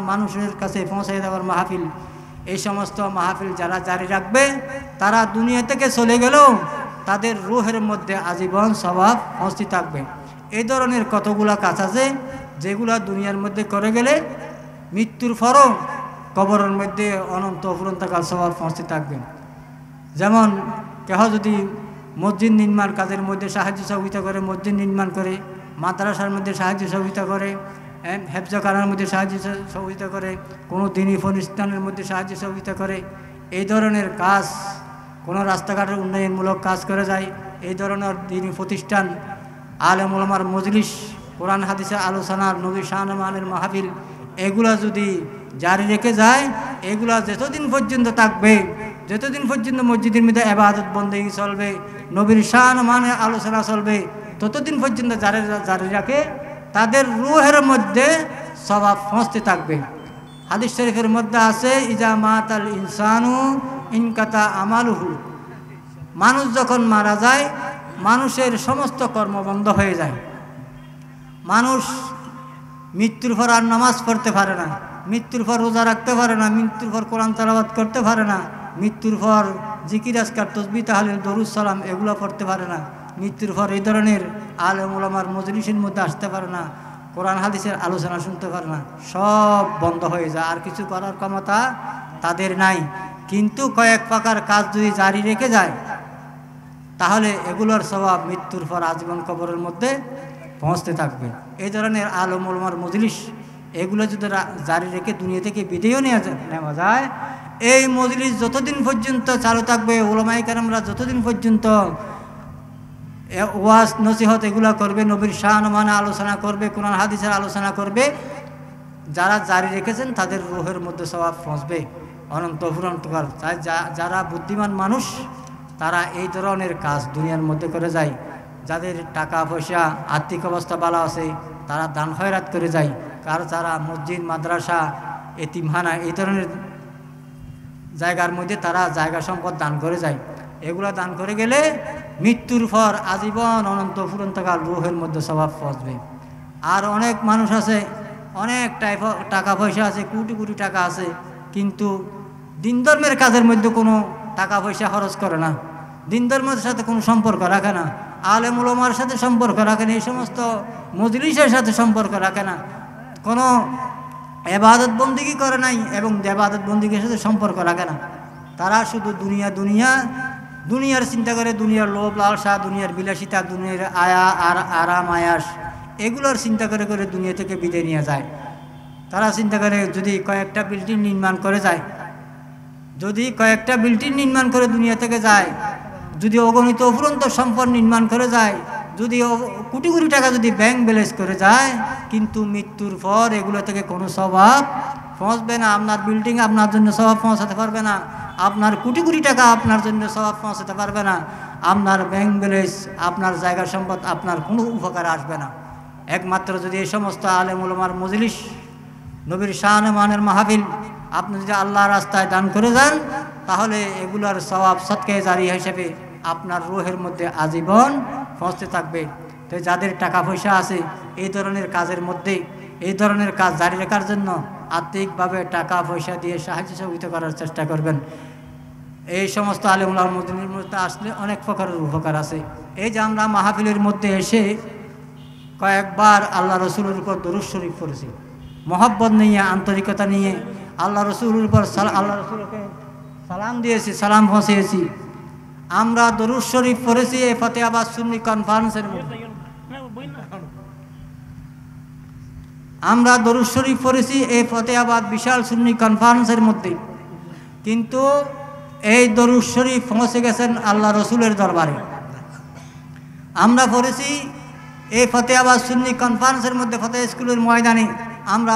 মানুষের কাছে পৌঁছে দেওয়ার মাহফিল, এই সমস্ত মাহফিল যারা জারি রাখবে তারা দুনিয়া থেকে চলে গেলেও তাদের রূহের মধ্যে আজীবন স্বভাব পৌঁছতে থাকবে। এই ধরনের কতগুলা কাজ আছে যেগুলা দুনিয়ার মধ্যে করে গেলে মৃত্যুর পরও কবরের মধ্যে অনন্ত অফুরন্তকাল স্বভাব পৌঁছতে থাকবে। যেমন কেহ যদি মসজিদ নির্মাণ কাজের মধ্যে সাহায্য সহযোগিতা করে, মসজিদ নির্মাণ করে, মাদ্রাসার মধ্যে সাহায্য সহযোগিতা করে, হেফজখানার মধ্যে সাহায্য সহযোগিতা করে, কোনো দিনী প্রতিষ্ঠানের মধ্যে সাহায্য সহযোগিতা করে, এই ধরনের কাজ, কোনো রাস্তাঘাটের উন্নয়নমূলক কাজ করে যায়, এই ধরনের দিনী প্রতিষ্ঠান, আলেম ওলামার মজলিস, কোরআন হাদিসের আলোচনার, নবী শাহনমানের মাহফিল, এগুলা যদি জারি রেখে যায়, এগুলা যতদিন পর্যন্ত থাকবে, যতদিন পর্যন্ত মসজিদের মধ্যে ইবাদত বন্দেগী চলবে, নবীর শাহনমানের আলোচনা চলবে, ততদিন পর্যন্ত জারি রাখে তাদের রূহের মধ্যে স্বভাব পৌঁছতে থাকবে। হাদিস শরীফের মধ্যে আছে ইজা মাতাল ইনসানু ইনকাতা আমালুহু, মানুষ যখন মারা যায় মানুষের সমস্ত কর্ম বন্ধ হয়ে যায়। মানুষ মৃত্যুর পর আর নামাজ পড়তে পারে না, মৃত্যুর পর রোজা রাখতে পারে না, মৃত্যুর পর কোরআন তেলাওয়াত করতে পারে না, মৃত্যুর পর জিকির আজকার তসবিহ তাহলিল দরুদ সালাম এগুলো পড়তে পারে না, মৃত্যুর পর এই ধরনের আলেম ওলামার মজলিসের মধ্যে আসতে পারে না, কোরআন হাদিসের আলোচনা শুনতে পারে না, সব বন্ধ হয়ে যায়, আর কিছু করার ক্ষমতা তাদের নাই। কিন্তু কয়েক প্রকার কাজ যদি জারি রেখে যায় তাহলে এগুলোর স্বভাব মৃত্যুর পর আজীবন কবরের মধ্যে পৌঁছতে থাকবে। এই ধরনের আলেম ওলামার মজলিস এগুলো যদি জারি রেখে দুনিয়া থেকে বিদায়ও নেওয়া যায়, এই মজলিস যতদিন পর্যন্ত চালু থাকবে, ওলামায়ে কেরামরা যতদিন পর্যন্ত ওয়াজ নসিহত এগুলা করবে, নবীর শাহনমানে আলোচনা করবে, কোরআন হাদিসের আলোচনা করবে, যারা জারি রেখেছেন তাদের রূহের মধ্যে স্বভাব পৌঁছবে অনন্ত অফুরন্তকাল। তাই যারা বুদ্ধিমান মানুষ তারা এই ধরনের কাজ দুনিয়ার মধ্যে করে যায়। যাদের টাকা পয়সা আর্থিক অবস্থা ভালো আছে তারা দান খয়রাত করে যায়, আর যারা মসজিদ মাদ্রাসা এতিমখানা এই ধরনের জায়গার মধ্যে তারা জায়গা সম্পদ দান করে যায়। এগুলা দান করে গেলে মৃত্যুর পর আজীবন অনন্ত অফুরন্তকাল রূহের মধ্যে স্বভাব পৌঁছবে। আর অনেক মানুষ আছে, অনেক টাকা পয়সা আছে, কোটি কোটি টাকা আছে, কিন্তু দিন ধর্মের কাজের মধ্যে কোনো টাকা পয়সা খরচ করে না, দিন ধর্মের সাথে কোনো সম্পর্ক রাখে না, আলেম ওলামার সাথে সম্পর্ক রাখে না, এই সমস্ত মজলিসের সাথে সম্পর্ক রাখে না, কোনো ইবাদত বন্দেগী করে নাই এবং ইবাদত বন্দেগীর সাথে সম্পর্ক রাখে না। তারা শুধু দুনিয়ার চিন্তা করে, দুনিয়ার লোভ লালসা, দুনিয়ার বিলাসিতা, দুনিয়ার আরাম আয়াস এগুলোর চিন্তা করে করে দুনিয়া থেকে বিদায় নিয়ে যায়। তারা চিন্তা করে যদি কয়েকটা বিল্ডিং নির্মাণ করে যায়, যদি কয়েকটা বিল্ডিং নির্মাণ করে দুনিয়া থেকে যায়, যদি অগণিত অফুরন্ত সম্পদ নির্মাণ করে যায়, যদি কোটি কোটি টাকা যদি ব্যাংক ব্যালেন্স করে যায়, কিন্তু মৃত্যুর পর এগুলো থেকে কোনো স্বভাব পৌঁছবে না। আপনার বিল্ডিং আপনার জন্য স্বভাব পৌঁছাতে পারবে না, আপনার কোটি কোটি টাকা আপনার জন্য স্বভাব পৌঁছাতে পারবে না, আপনার ব্যাংক ব্যালেন্স, আপনার জায়গা সম্পদ আপনার কোনো উপকার আসবে না। একমাত্র যদি এই সমস্ত আলেম ওলামার মজলিস, নবীর শাহনমানের মাহফিল আপনি যদি আল্লাহর রাস্তায় দান করে যান, তাহলে এগুলোর স্বভাব সৎকায়ে জারি হিসেবে আপনার রূহের মধ্যে আজীবন পৌঁছতে থাকবে। তো যাদের টাকা পয়সা আছে এই ধরনের কাজের মধ্যে, এই ধরনের কাজ জারি রাখার জন্য আর্থিকভাবে টাকা পয়সা দিয়ে সাহায্য সহযোগিতা করার চেষ্টা করবেন। এই সমস্ত আলেম ওলামার মজলিসের মধ্যে আসলে অনেক প্রকারের উপকার আছে। এই যে আমরা মাহফিলের মধ্যে এসে কয়েকবার আল্লাহ রসুলের উপর দরুদ শরীফ পড়েছি, মহব্বত নিয়ে, আন্তরিকতা নিয়ে আল্লাহ রসুলের উপর আল্লাহ রসুলকে সালাম দিয়েছি, সালাম পৌঁছিয়েছি। আমরা দরুদ শরীফ পড়েছি এই ফতেহাবাদ সুন্নি কনফারেন্সের মধ্যে, আমরা দরুদ শরীফ পড়েছি এই ফতেহাবাদ বিশাল সুন্নি কনফারেন্সের মধ্যে, কিন্তু এই দরুদ শরীফ পৌঁছে গেছেন আল্লাহ রসুলের দরবারে। আমরা পড়েছি এই ফতেহাবাদ সুন্নি কনফারেন্সের মধ্যে, ফতেহ স্কুলের ময়দানে আমরা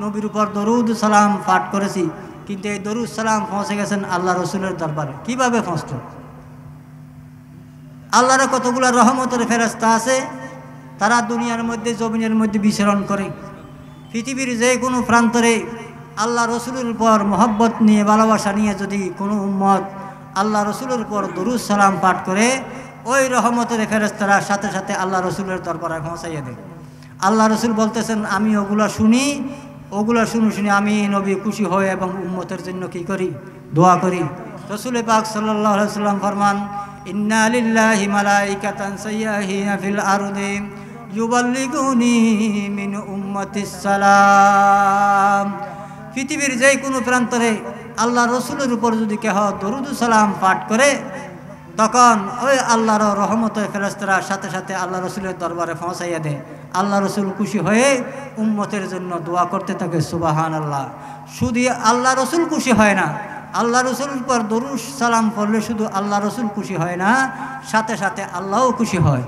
নবীর উপর দরুদ সালাম পাঠ করেছি, কিন্তু এই দরুদ সালাম পৌঁছে গেছেন আল্লাহ রসুলের দরবারে। কিভাবে পৌঁছত? আল্লাহর কতগুলো রহমতের ফেরেশতা আছে, তারা দুনিয়ার মধ্যে জমিনের মধ্যে বিচরণ করে। পৃথিবীর যে কোনো প্রান্তরে আল্লাহ রসুলের উপর মহব্বত নিয়ে, ভালোবাসা নিয়ে যদি কোনো উম্মত আল্লাহ রসুলের উপর দরুদ সালাম পাঠ করে, ওই রহমতের ফেরেশতারা সাথে সাথে আল্লাহ রসুলের দরবারে পৌঁছাইয়া দেয়। আল্লাহ রসুল বলতেছেন, আমি ওগুলো শুনি, ওগুলো শুনে শুনে আমি নবী খুশি হই এবং উম্মতের জন্য কি করি, দোয়া করি। রাসূল পাক সাল্লাল্লাহু আলাইহি ওয়াসাল্লাম ফরমান, ইন্না লিল্লাহি মালাইকাতান সাইয়াহিনা ফিল আরদি ইউবাল্লিগুনি মিন উম্মাতিস সালাম। পৃথিবীর যে কোনো প্রান্তরে আল্লাহ রসুলের উপর যদি কেহ দরুদ সালাম পাঠ করে, তখন ওই আল্লাহর রহমতের ফেরেশতারা সাথে সাথে আল্লাহ রসুলের দরবারে পৌঁছাইয়া দেয়। আল্লাহ রসুল খুশি হয়ে উম্মতের জন্য দোয়া করতে থাকে। সুবহানাল্লাহ। শুধু আল্লাহ রসুল খুশি হয় না, আল্লাহ রসুলের উপর দরুদ সালাম পড়লে শুধু আল্লাহ রসুল খুশি হয় না, সাথে সাথে আল্লাহও খুশি হয়।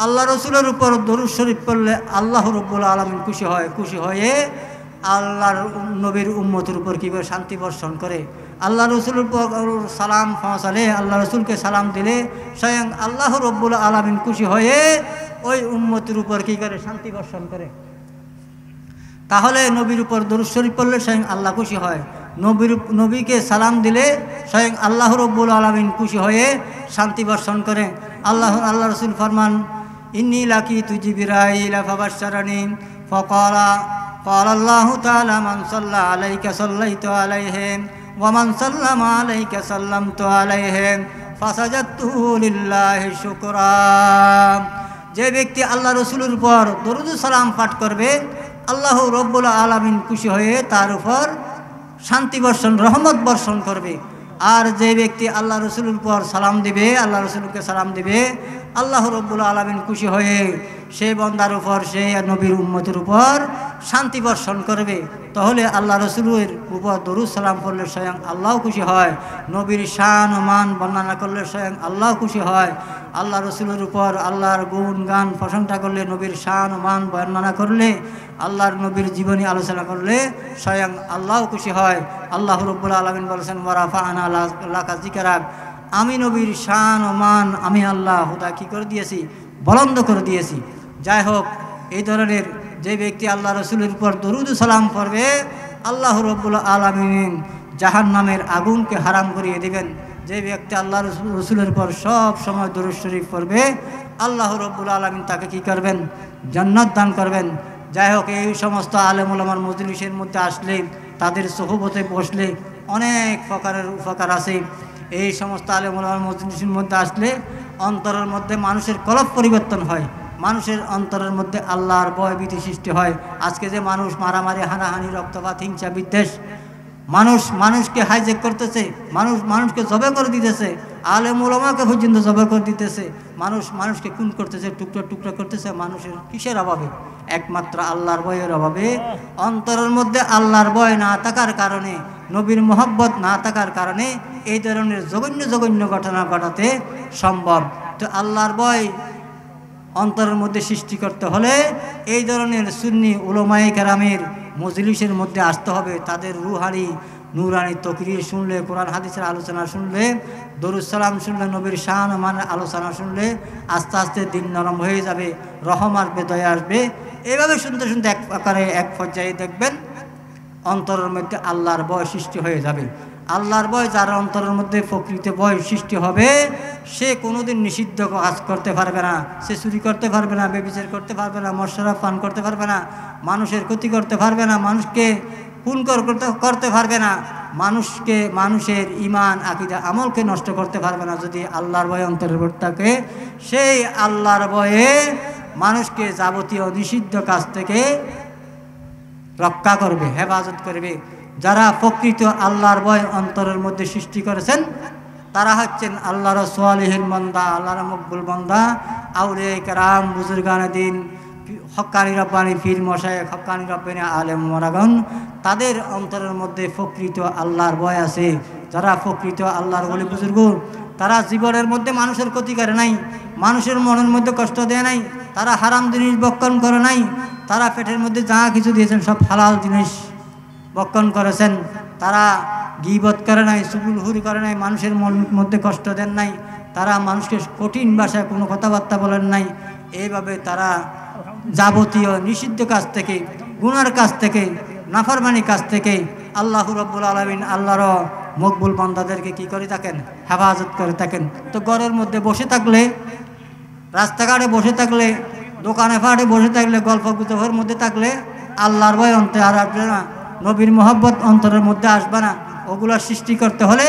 আল্লাহ রসুলের উপর দরুদ শরীফ পড়লে আল্লাহ রব্বুল আলামিন খুশি হয়। খুশি হয়ে আল্লাহর নবীর উম্মতের উপর কী করে শান্তি বর্ষণ করে। আল্লাহ রসুলের উপর সালাম পৌঁছালে, আল্লাহ রসুলকে সালাম দিলে স্বয়ং আল্লাহ রব্বুল আলামিন খুশি হয়ে ওই উম্মতের উপর কী করে, শান্তি বর্ষণ করে। তাহলে নবীর উপর দরুদ শরীফ পড়লে স্বয়ং আল্লাহ খুশি হয়। নবীকে সালাম দিলে স্বয়ং আল্লাহ রব্বুল আলামিন খুশি হয়ে শান্তি বর্ষণ করে। আল্লাহ রসুল ফরমান, ইন্নী লাকিতু জিবরাইলা ফাবাশশারানি ফাকালা قال الله تعالى من صلى عليك صليت عليه ومن سلم عليك سلمت عليه فسجدت لله شكرا। যে ব্যক্তি আল্লাহ রসুলের উপর দরুদ সালাম পাঠ করবে, আল্লাহ রব্বুল আলামিন খুশি হয়ে তার উপর শান্তি বর্ষণ, রহমত বর্ষণ করবে। আর যে ব্যক্তি আল্লাহ রসুলের উপর সালাম দিবে, আল্লাহ রসুলকে সালাম দিবে, আল্লাহ রব্বুল আলামিন খুশি হয়ে সেই বান্দার উপর, সেই নবীর উম্মতের উপর শান্তি বর্ষণ করবে। তাহলে আল্লাহ রসুলের উপর দরুদ সালাম পড়লে স্বয়ং আল্লাহ খুশি হয়। নবীর শান ও মান বর্ণনা করলে স্বয়ং আল্লাহ খুশি হয়। আল্লাহ রসুলের উপর আল্লাহর গুণ গান প্রশংসা করলে, নবীর শান ও মান বর্ণনা করলে, আল্লাহর নবীর জীবনী আলোচনা করলে স্বয়ং আল্লাহ খুশি হয়। আল্লাহ রব্বুল আলামিন বলেছেন, ওয়ারাফা'না লাকা যিকরাক, আমি নবীর শান ও মান আমি আল্লাহ হুদা কী করে দিয়েছি, বুলন্দ করে দিয়েছি। যাই হোক, এই ধরনের যে ব্যক্তি আল্লাহ রসুলের উপর দরুদ সালাম পড়বে, আল্লাহ রব্বুল আলামিন জাহান্নামের আগুনকে হারাম করিয়ে দিবেন। যে ব্যক্তি আল্লাহ রসুলের উপর সব সময় দরুদ শরীফ পড়বে, আল্লাহ রব্বুল আলামিন তাকে কি করবেন, জান্নাত দান করবেন। যাই হোক, এই সমস্ত আলেম ওলামার মজলিসের মধ্যে আসলে, তাদের সোহবতে বসলে অনেক প্রকারের উপকার আছে। এই সমস্ত আলেম ওলামার মজলিসের মধ্যে আসলে অন্তরের মধ্যে মানুষের কলব পরিবর্তন হয়, মানুষের অন্তরের মধ্যে আল্লাহর ভয় ভীতি সৃষ্টি হয়। আজকে যে মানুষ মারামারি, হানাহানি, রক্তপাত, হিংসা, বিদ্বেষ, মানুষকে হাইজেক করতেছে, মানুষকে জবে করে দিতেছে, আলেম ওলামাকে পর্যন্ত জবে করে দিতেছে, মানুষকে খুন করতেছে, টুকরা টুকরা করতেছে। মানুষের কিসের অভাবে? একমাত্র আল্লাহর ভয়ের অভাবে। অন্তরের মধ্যে আল্লাহর ভয় না থাকার কারণে, নবীর মোহব্বত না থাকার কারণে এই ধরনের জঘন্য জঘন্য ঘটনা ঘটাতে সম্ভব। তো আল্লাহর ভয় অন্তরের মধ্যে সৃষ্টি করতে হলে এই ধরনের সুন্নি উলামায়ে কেরামের মজলিসের মধ্যে আসতে হবে। তাদের রুহানি নুরানি তকরির শুনলে, কোরআন হাদিসের আলোচনা শুনলে, দরুদ সালাম শুনলে, নবীর শান ও মানের আলোচনা শুনলে আস্তে আস্তে দিন নরম হয়ে যাবে, রহম আসবে, দয়া আসবে। এইভাবে শুনতে শুনতে এক পর্যায়ে দেখবেন অন্তরের মধ্যে আল্লাহর ভয় সৃষ্টি হয়ে যাবে। আল্লাহর ভয় যার অন্তরের মধ্যে প্রকৃত ভয় সৃষ্টি হবে, সে কোনোদিন নিষিদ্ধ কাজ করতে পারবে না, সে চুরি করতে পারবে না, ব্যভিচার করতে পারবে না, মশরাব পান করতে পারবে না, মানুষের ক্ষতি করতে পারবে না, মানুষকে খুন করতে পারবে না, মানুষের ঈমান আকীদা আমলকে নষ্ট করতে পারবে না। যদি আল্লাহর ভয় অন্তরের মধ্যে থাকে, সেই আল্লাহর ভয়ে মানুষকে যাবতীয় নিষিদ্ধ কাজ থেকে রক্ষা করবে, হেফাজত করবে। যারা প্রকৃত আল্লাহর ভয় অন্তরের মধ্যে সৃষ্টি করেছেন, তারা হচ্ছেন আল্লাহর সালিহিন বান্দা, আল্লাহর মকবুল বান্দা, আউলিয়া কেরাম, বুজুর্গানে দিন, হক্কানি রব্বানি পীর মশায়েখ, হক্কানি রব্বানি আলেম ওলামাগণ। তাদের অন্তরের মধ্যে প্রকৃত আল্লাহর ভয় আছে। যারা প্রকৃত আল্লাহর ওলি বুজুর্গ, তারা জীবনের মধ্যে মানুষের ক্ষতি করে নাই, মানুষের মনের মধ্যে কষ্ট দেয় নাই, তারা হারাম জিনিস ভক্ষণ করে নাই, তারা পেটের মধ্যে যা কিছু দিয়েছেন সব হালাল জিনিস ভক্ষণ করেছেন। তারা গীবত করে নাই, চুগলখুরি করে নাই, মানুষের মনের মধ্যে কষ্ট দেন নাই, তারা মানুষকে কঠিন ভাষায় কোনো কথাবার্তা বলেন নাই। এইভাবে তারা যাবতীয় নিষিদ্ধ কাজ থেকে, গুনার কাজ থেকে, নাফরমানি কাজ থেকে আল্লাহ রাব্বুল আলামিন আল্লাহর মকবুল বান্দাদেরকে কি করে থাকেন, হেফাজত করে থাকেন। তো ঘরের মধ্যে বসে থাকলে, রাস্তাঘাটে বসে থাকলে, দোকানে ফাটে বসে থাকলে, গল্প গুজবের মধ্যে থাকলে আল্লাহর ভয় অন্তরে আর আসবে না, নবীর মোহাব্বত অন্তরের মধ্যে আসবে না। ওগুলা সৃষ্টি করতে হলে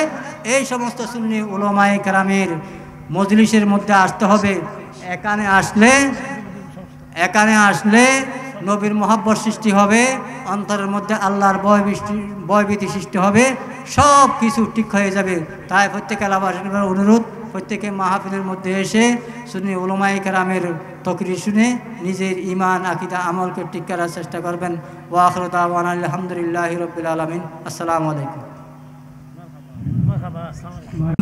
এই সমস্ত সুন্নি উলামায়ে কেরামের মজলিসের মধ্যে আসতে হবে। এখানে আসলে নবীর মোহাব্বত সৃষ্টি হবে, অন্তরের মধ্যে আল্লাহর ভয়ভীতি সৃষ্টি হবে, সব কিছু ঠিক হয়ে যাবে। তাই প্রত্যেক এলাকাবাসীর অনুরোধ, প্রত্যেকে মাহফিলের মধ্যে এসে সুন্নি উলামায়ে কেরামের তকরির শুনে নিজের ঈমান আকীদা আমলকে ঠিক করার চেষ্টা করবেন। ওয়া আখিরু দাওয়ানা আলহামদুলিল্লাহি রাব্বিল আলামিন। আসসালামু আলাইকুম।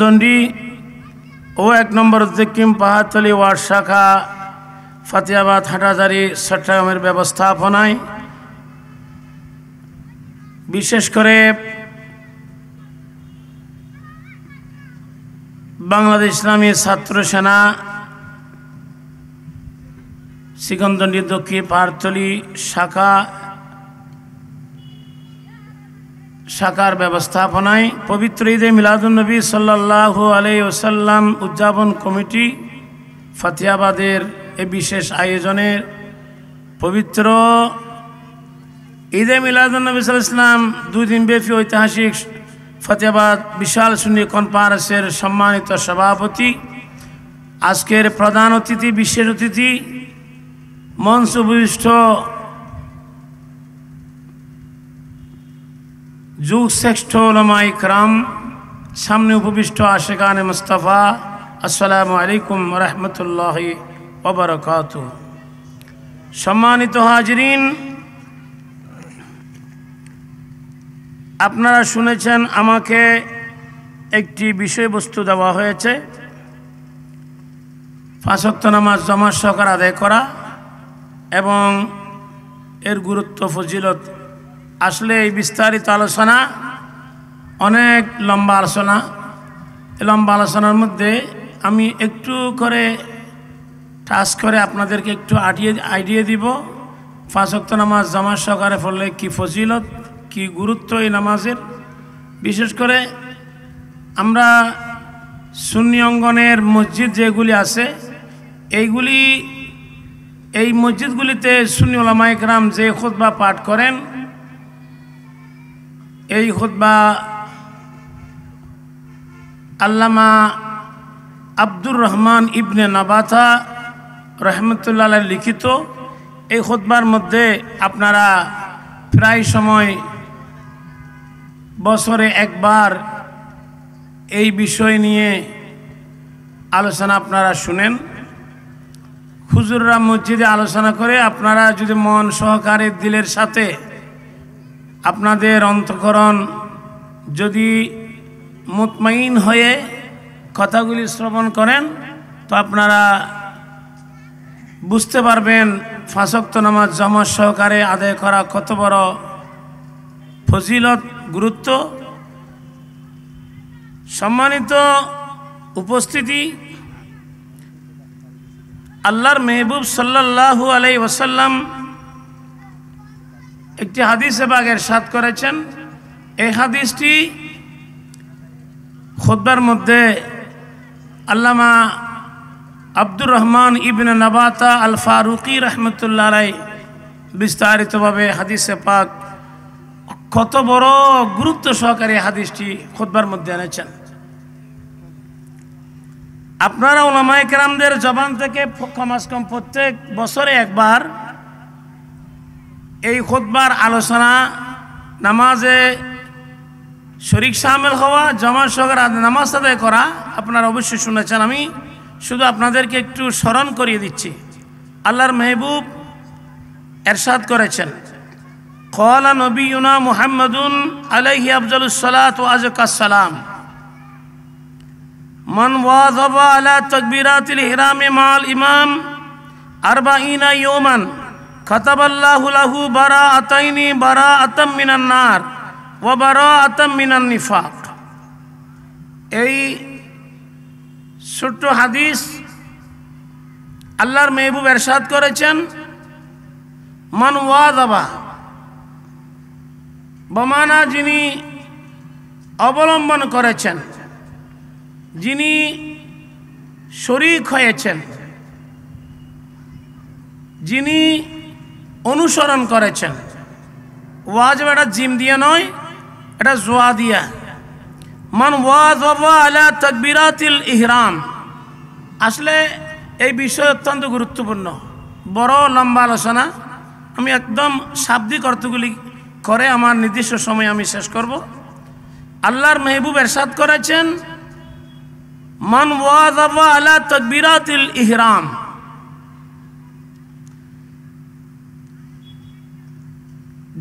দণ্ডি ও 1 নম্বর জিকিম পাহাড়তলী ওয়ার্ড শাখা ফাতিয়াবাদ হাটাজারি চট্টগ্রামের ব্যবস্থাপনায় বিশেষ করে বাংলাদেশ ইসলামী ছাত্র সেনা সিকন্দন্ডি দক্ষিণ পাহাড়তলী শাখার ব্যবস্থাপনায় পবিত্র ঈদে মিলাদুন্নবী সাল্লাল্লাহু আলাইহি ওয়াসাল্লাম উদযাপন কমিটি ফাতিয়াবাদের এই বিশেষ আয়োজনের পবিত্র ঈদে মিলাদুন্নবী সাল্লাল্লাহু আলাইহি ওয়াসাল্লাম 2 দিন ব্যাপী ঐতিহাসিক ফাতিয়াবাদ বিশাল সুন্নি কনফারেন্সের সম্মানিত সভাপতি, আজকের প্রধান অতিথি, বিশেষ অতিথি, মঞ্চ উপবিষ্ট যুগ শ্রেষ্ঠ উলামায়ে কেরাম, সামনে উপবিষ্ট আশিকানে মুস্তাফা, আসসালামু আলাইকুম ওয়া রাহমাতুল্লাহি ওয়া বারাকাতুহু। সম্মানিত হাজিরিন, আপনারা শুনেছেন আমাকে একটি বিষয়বস্তু দেওয়া হয়েছে, 5 ওয়াক্ত নামাজ জামাত সহকারে আদায় করা এবং এর গুরুত্ব ফজিলত। আসলে এই বিস্তারিত আলোচনা অনেক লম্বা আলোচনা। এই লম্বা আলোচনার মধ্যে আমি একটু করে টাচ করে আপনাদেরকে একটু আইডিয়া দিব 5 ওয়াক্ত নামাজ জামাত সহকারে পড়লে কি ফজিলত, কি গুরুত্ব এই নামাজের। বিশেষ করে আমরা সুন্নি অঙ্গনের মসজিদ যেগুলি আছে, এই মসজিদগুলিতে সুন্নি উলামায়ে কেরাম যে খুতবা পাঠ করেন, এই খুতবা আল্লামা আব্দুর রহমান ইবনে নাবাতা রহমতুল্লাহ আলাইহি লিখিত। এই খুতবার মধ্যে আপনারা প্রায় সময় বছরে একবার এই বিষয় নিয়ে আলোচনা আপনারা শুনেন। হুজুররা মসজিদে আলোচনা করে, আপনারা যদি মন সহকারে দিলের সাথে আপনাদের অন্তঃকরণ যদি মুতমাইন হয়ে কথাগুলি শ্রবণ করেন, তো আপনারা বুঝতে পারবেন 5 ওয়াক্ত নামাজ জামাত সহকারে আদায় করা কত বড় ফজিলত, গুরুত্ব। সম্মানিত উপস্থিতি, আল্লাহর মেহবুব সাল্লাল্লাহু আলাইহি ওয়াসাল্লাম একটি হাদিসে পাক ইরশাদ করেছেন। এই হাদিসটি খুতবার মধ্যে আল্লামা আব্দুর রহমান ইবনে নাবাতা আল ফারুকি রহমতুল্লাহ আলাইহি বিস্তারিতভাবে হাদিসে পাক কত বড় গুরুত্ব সহকারে হাদিসটি খুতবার মধ্যে এনেছেন। আপনারা উলামায়ে কেরামদের জবান থেকে কমাস কম প্রত্যেক বছরে একবার এই খুতবার আলোচনা, নামাজে শরীক শামিল হওয়া, জামাত সহকারে নামাজ আদায় করা আপনারা অবশ্যই শুনেছেন। আমি শুধু আপনাদেরকে একটু স্মরণ করিয়ে দিচ্ছি। আল্লাহর মেহবুব ইরশাদ করেছেন, ক্বালা নবিয়ুনা মুহাম্মাদুন আলাইহি আফজালুস সালাতু ওয়া আযকাস সালাম, মান ওয়াযাবা আলা তাকবীরাতিল ইহরামি মাল ইমাম 40 ইয়াওমান কাতাবাল্লাহু লাহু বারাআতাইনি বারাআতাম মিনান নার ওয়া বারাআতাম মিনান নিফাক। এই ছোট্ট হাদিস আল্লাহর মেহবুব ইরশাদ করেছেন, মান ওয়াযাবা বমানা যিনি অবলম্বন করেছেন, যিনি শরীক হয়েছেন যিনি অনুসরণ করেছেন। ওয়াজিব এটা জিম দিয়ে নয়, এটা জোয়া দিয়া। মান ওয়াযবা আলা তাকবীরাতিল ইহরাম। আসলে এই বিষয় অত্যন্ত গুরুত্বপূর্ণ, বড় লম্বা আলোচনা। আমি একদম শাব্দিক অর্থগুলি করে আমার নির্দিষ্ট সময় আমি শেষ করব। আল্লাহর মেহবুব এরশাদ করেছেন, মান ওয়াযবা আলা তাকবীরাতিল ইহরাম।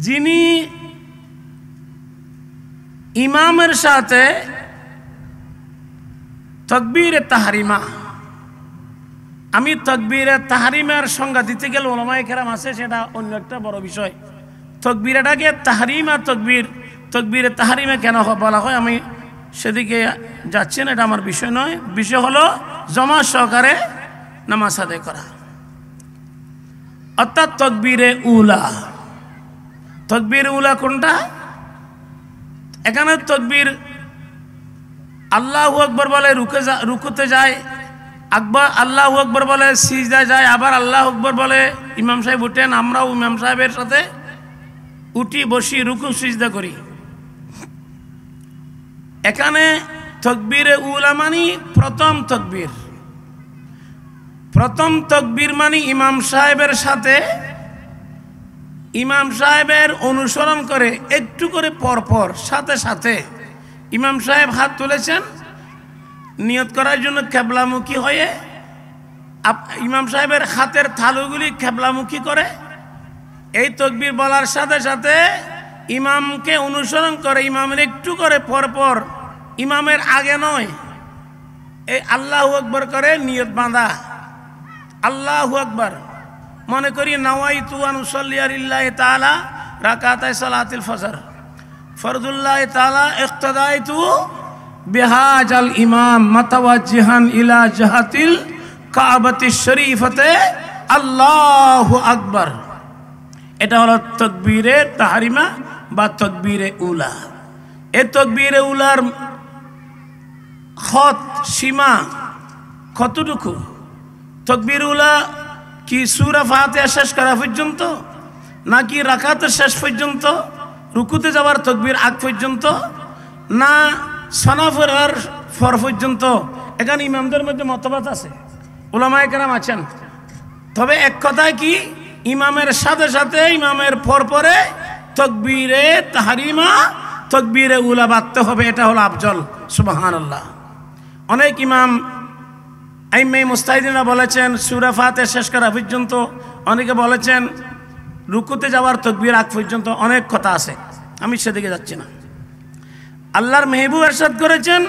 যিনি ইমামের সাথে তাকবীরে তাহরিমা, আমি তাকবীরে তাহরিমার সংজ্ঞা দিতে গেলে উলামায়ে কেরাম আছে, সেটা অন্য একটা বড় বিষয়। তাকবীরটাকে তাহরিমা তাকবীর, তাকবীরে তাহরিমা কেন বলা হয় আমি সেদিকে যাচ্ছি না, এটা আমার বিষয় নয়। বিষয় হলো জামাত সহকারে নামাজ আদায় করা, অর্থাৎ তাকবীরে উলা। তাকবীর উলা কোনটা? এখানে তাকবীর আল্লাহু আকবার বলে রুকুতে যায়, আকবার আল্লাহু আকবার বলে সিজদায় যায়, আবার আল্লাহু আকবার বলে ইমাম সাহেব উঠেন, আমরাও ইমাম সাহেবের সাথে উঠি, বসি, রুকু সিজদা করি। এখানে তাকবীরে উলা মানে প্রথম তাকবীর। প্রথম তাকবীর মানে ইমাম সাহেবের সাথে, ইমাম সাহেবের অনুসরণ করে একটু করে পরপর সাথে সাথে ইমাম সাহেব হাত তুলেছেন নিয়ত করার জন্য কিবলামুখী হয়ে, ইমাম সাহেবের হাতের তালুগুলি কিবলামুখী করে এই তাকবীর বলার সাথে সাথে ইমামকে অনুসরণ করে ইমামের একটু করে পরপর, ইমামের আগে নয়, এই আল্লাহু আকবার করে নিয়ত বাঁধা। আল্লাহু আকবার মনে করি নাওয়াইতু আন উসাল্লিয়া লিল্লাহি তাআলা রাকাতাই সালাতিল ফজর ফরদুল্লাহি তাআলা ইক্তাদাইতু বিহাজাল ইমাম মুতাওয়াজ্জিহান ইলা জাহাতিল কাবাতিশ শরীফাতে আল্লাহু আকবার। এটা হলো তাকবীরে তাহরিমা বা তাকবীরে উলা। এই তাকবীরে উলার খত সীমা কতটুকু? তাকবীর উলা কি সূরা ফাতিহা শেষ করা পর্যন্ত, নাকি রাকাতের শেষ পর্যন্ত, রুকুতে যাওয়ার তাকবীর আগ পর্যন্ত, না সানা ফেরার পর পর্যন্ত? এখানে ইমামদের মধ্যে মতবাদ আছে, উলামায়ে কেরাম আছেন। তবে এক কথায় কি, ইমামের সাথে সাথে ইমামের পরপরে তাকবীরে তাহরিমা তাকবীরে উলা বাঁধতে হবে, এটা হলো আফজল। সুবহানাল্লাহ। অনেক ইমাম আইম্মে মুস্তাহিদিনরা বলেছেন সূরা ফাতিহা শেষ করা পর্যন্ত, অনেকে বলেছেন রুকুতে যাওয়ার তাকবীর আগ পর্যন্ত, অনেক কথা আছে, আমি সেদিকে যাচ্ছি না। আল্লাহর মেহবুব ইরশাদ করেছেন,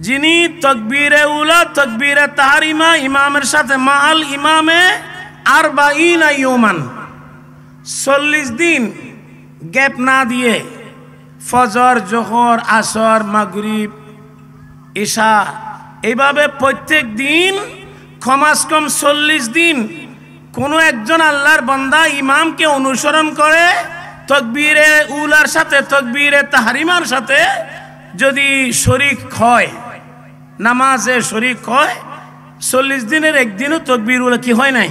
যিনি তাকবীরে উলা তাকবীরে তাহরিমা ইমামের সাথে মাল ইমামে আরবাঈনা ইয়াওমান 40 দিন গ্যাপ না দিয়ে ফজর, জোহর, আসর, মাগরিব, ইশা এইভাবে প্রত্যেক দিন কমাস কম 40 দিন কোনো একজন আল্লাহর বান্দা ইমামকে অনুসরণ করে তাকবীরে উলার সাথে তাকবীরে তাহরিমার সাথে যদি শরীক হয়, নামাজে শরীক হয়, 40 দিনের একদিনও তাকবীর উলা কি হয় নাই,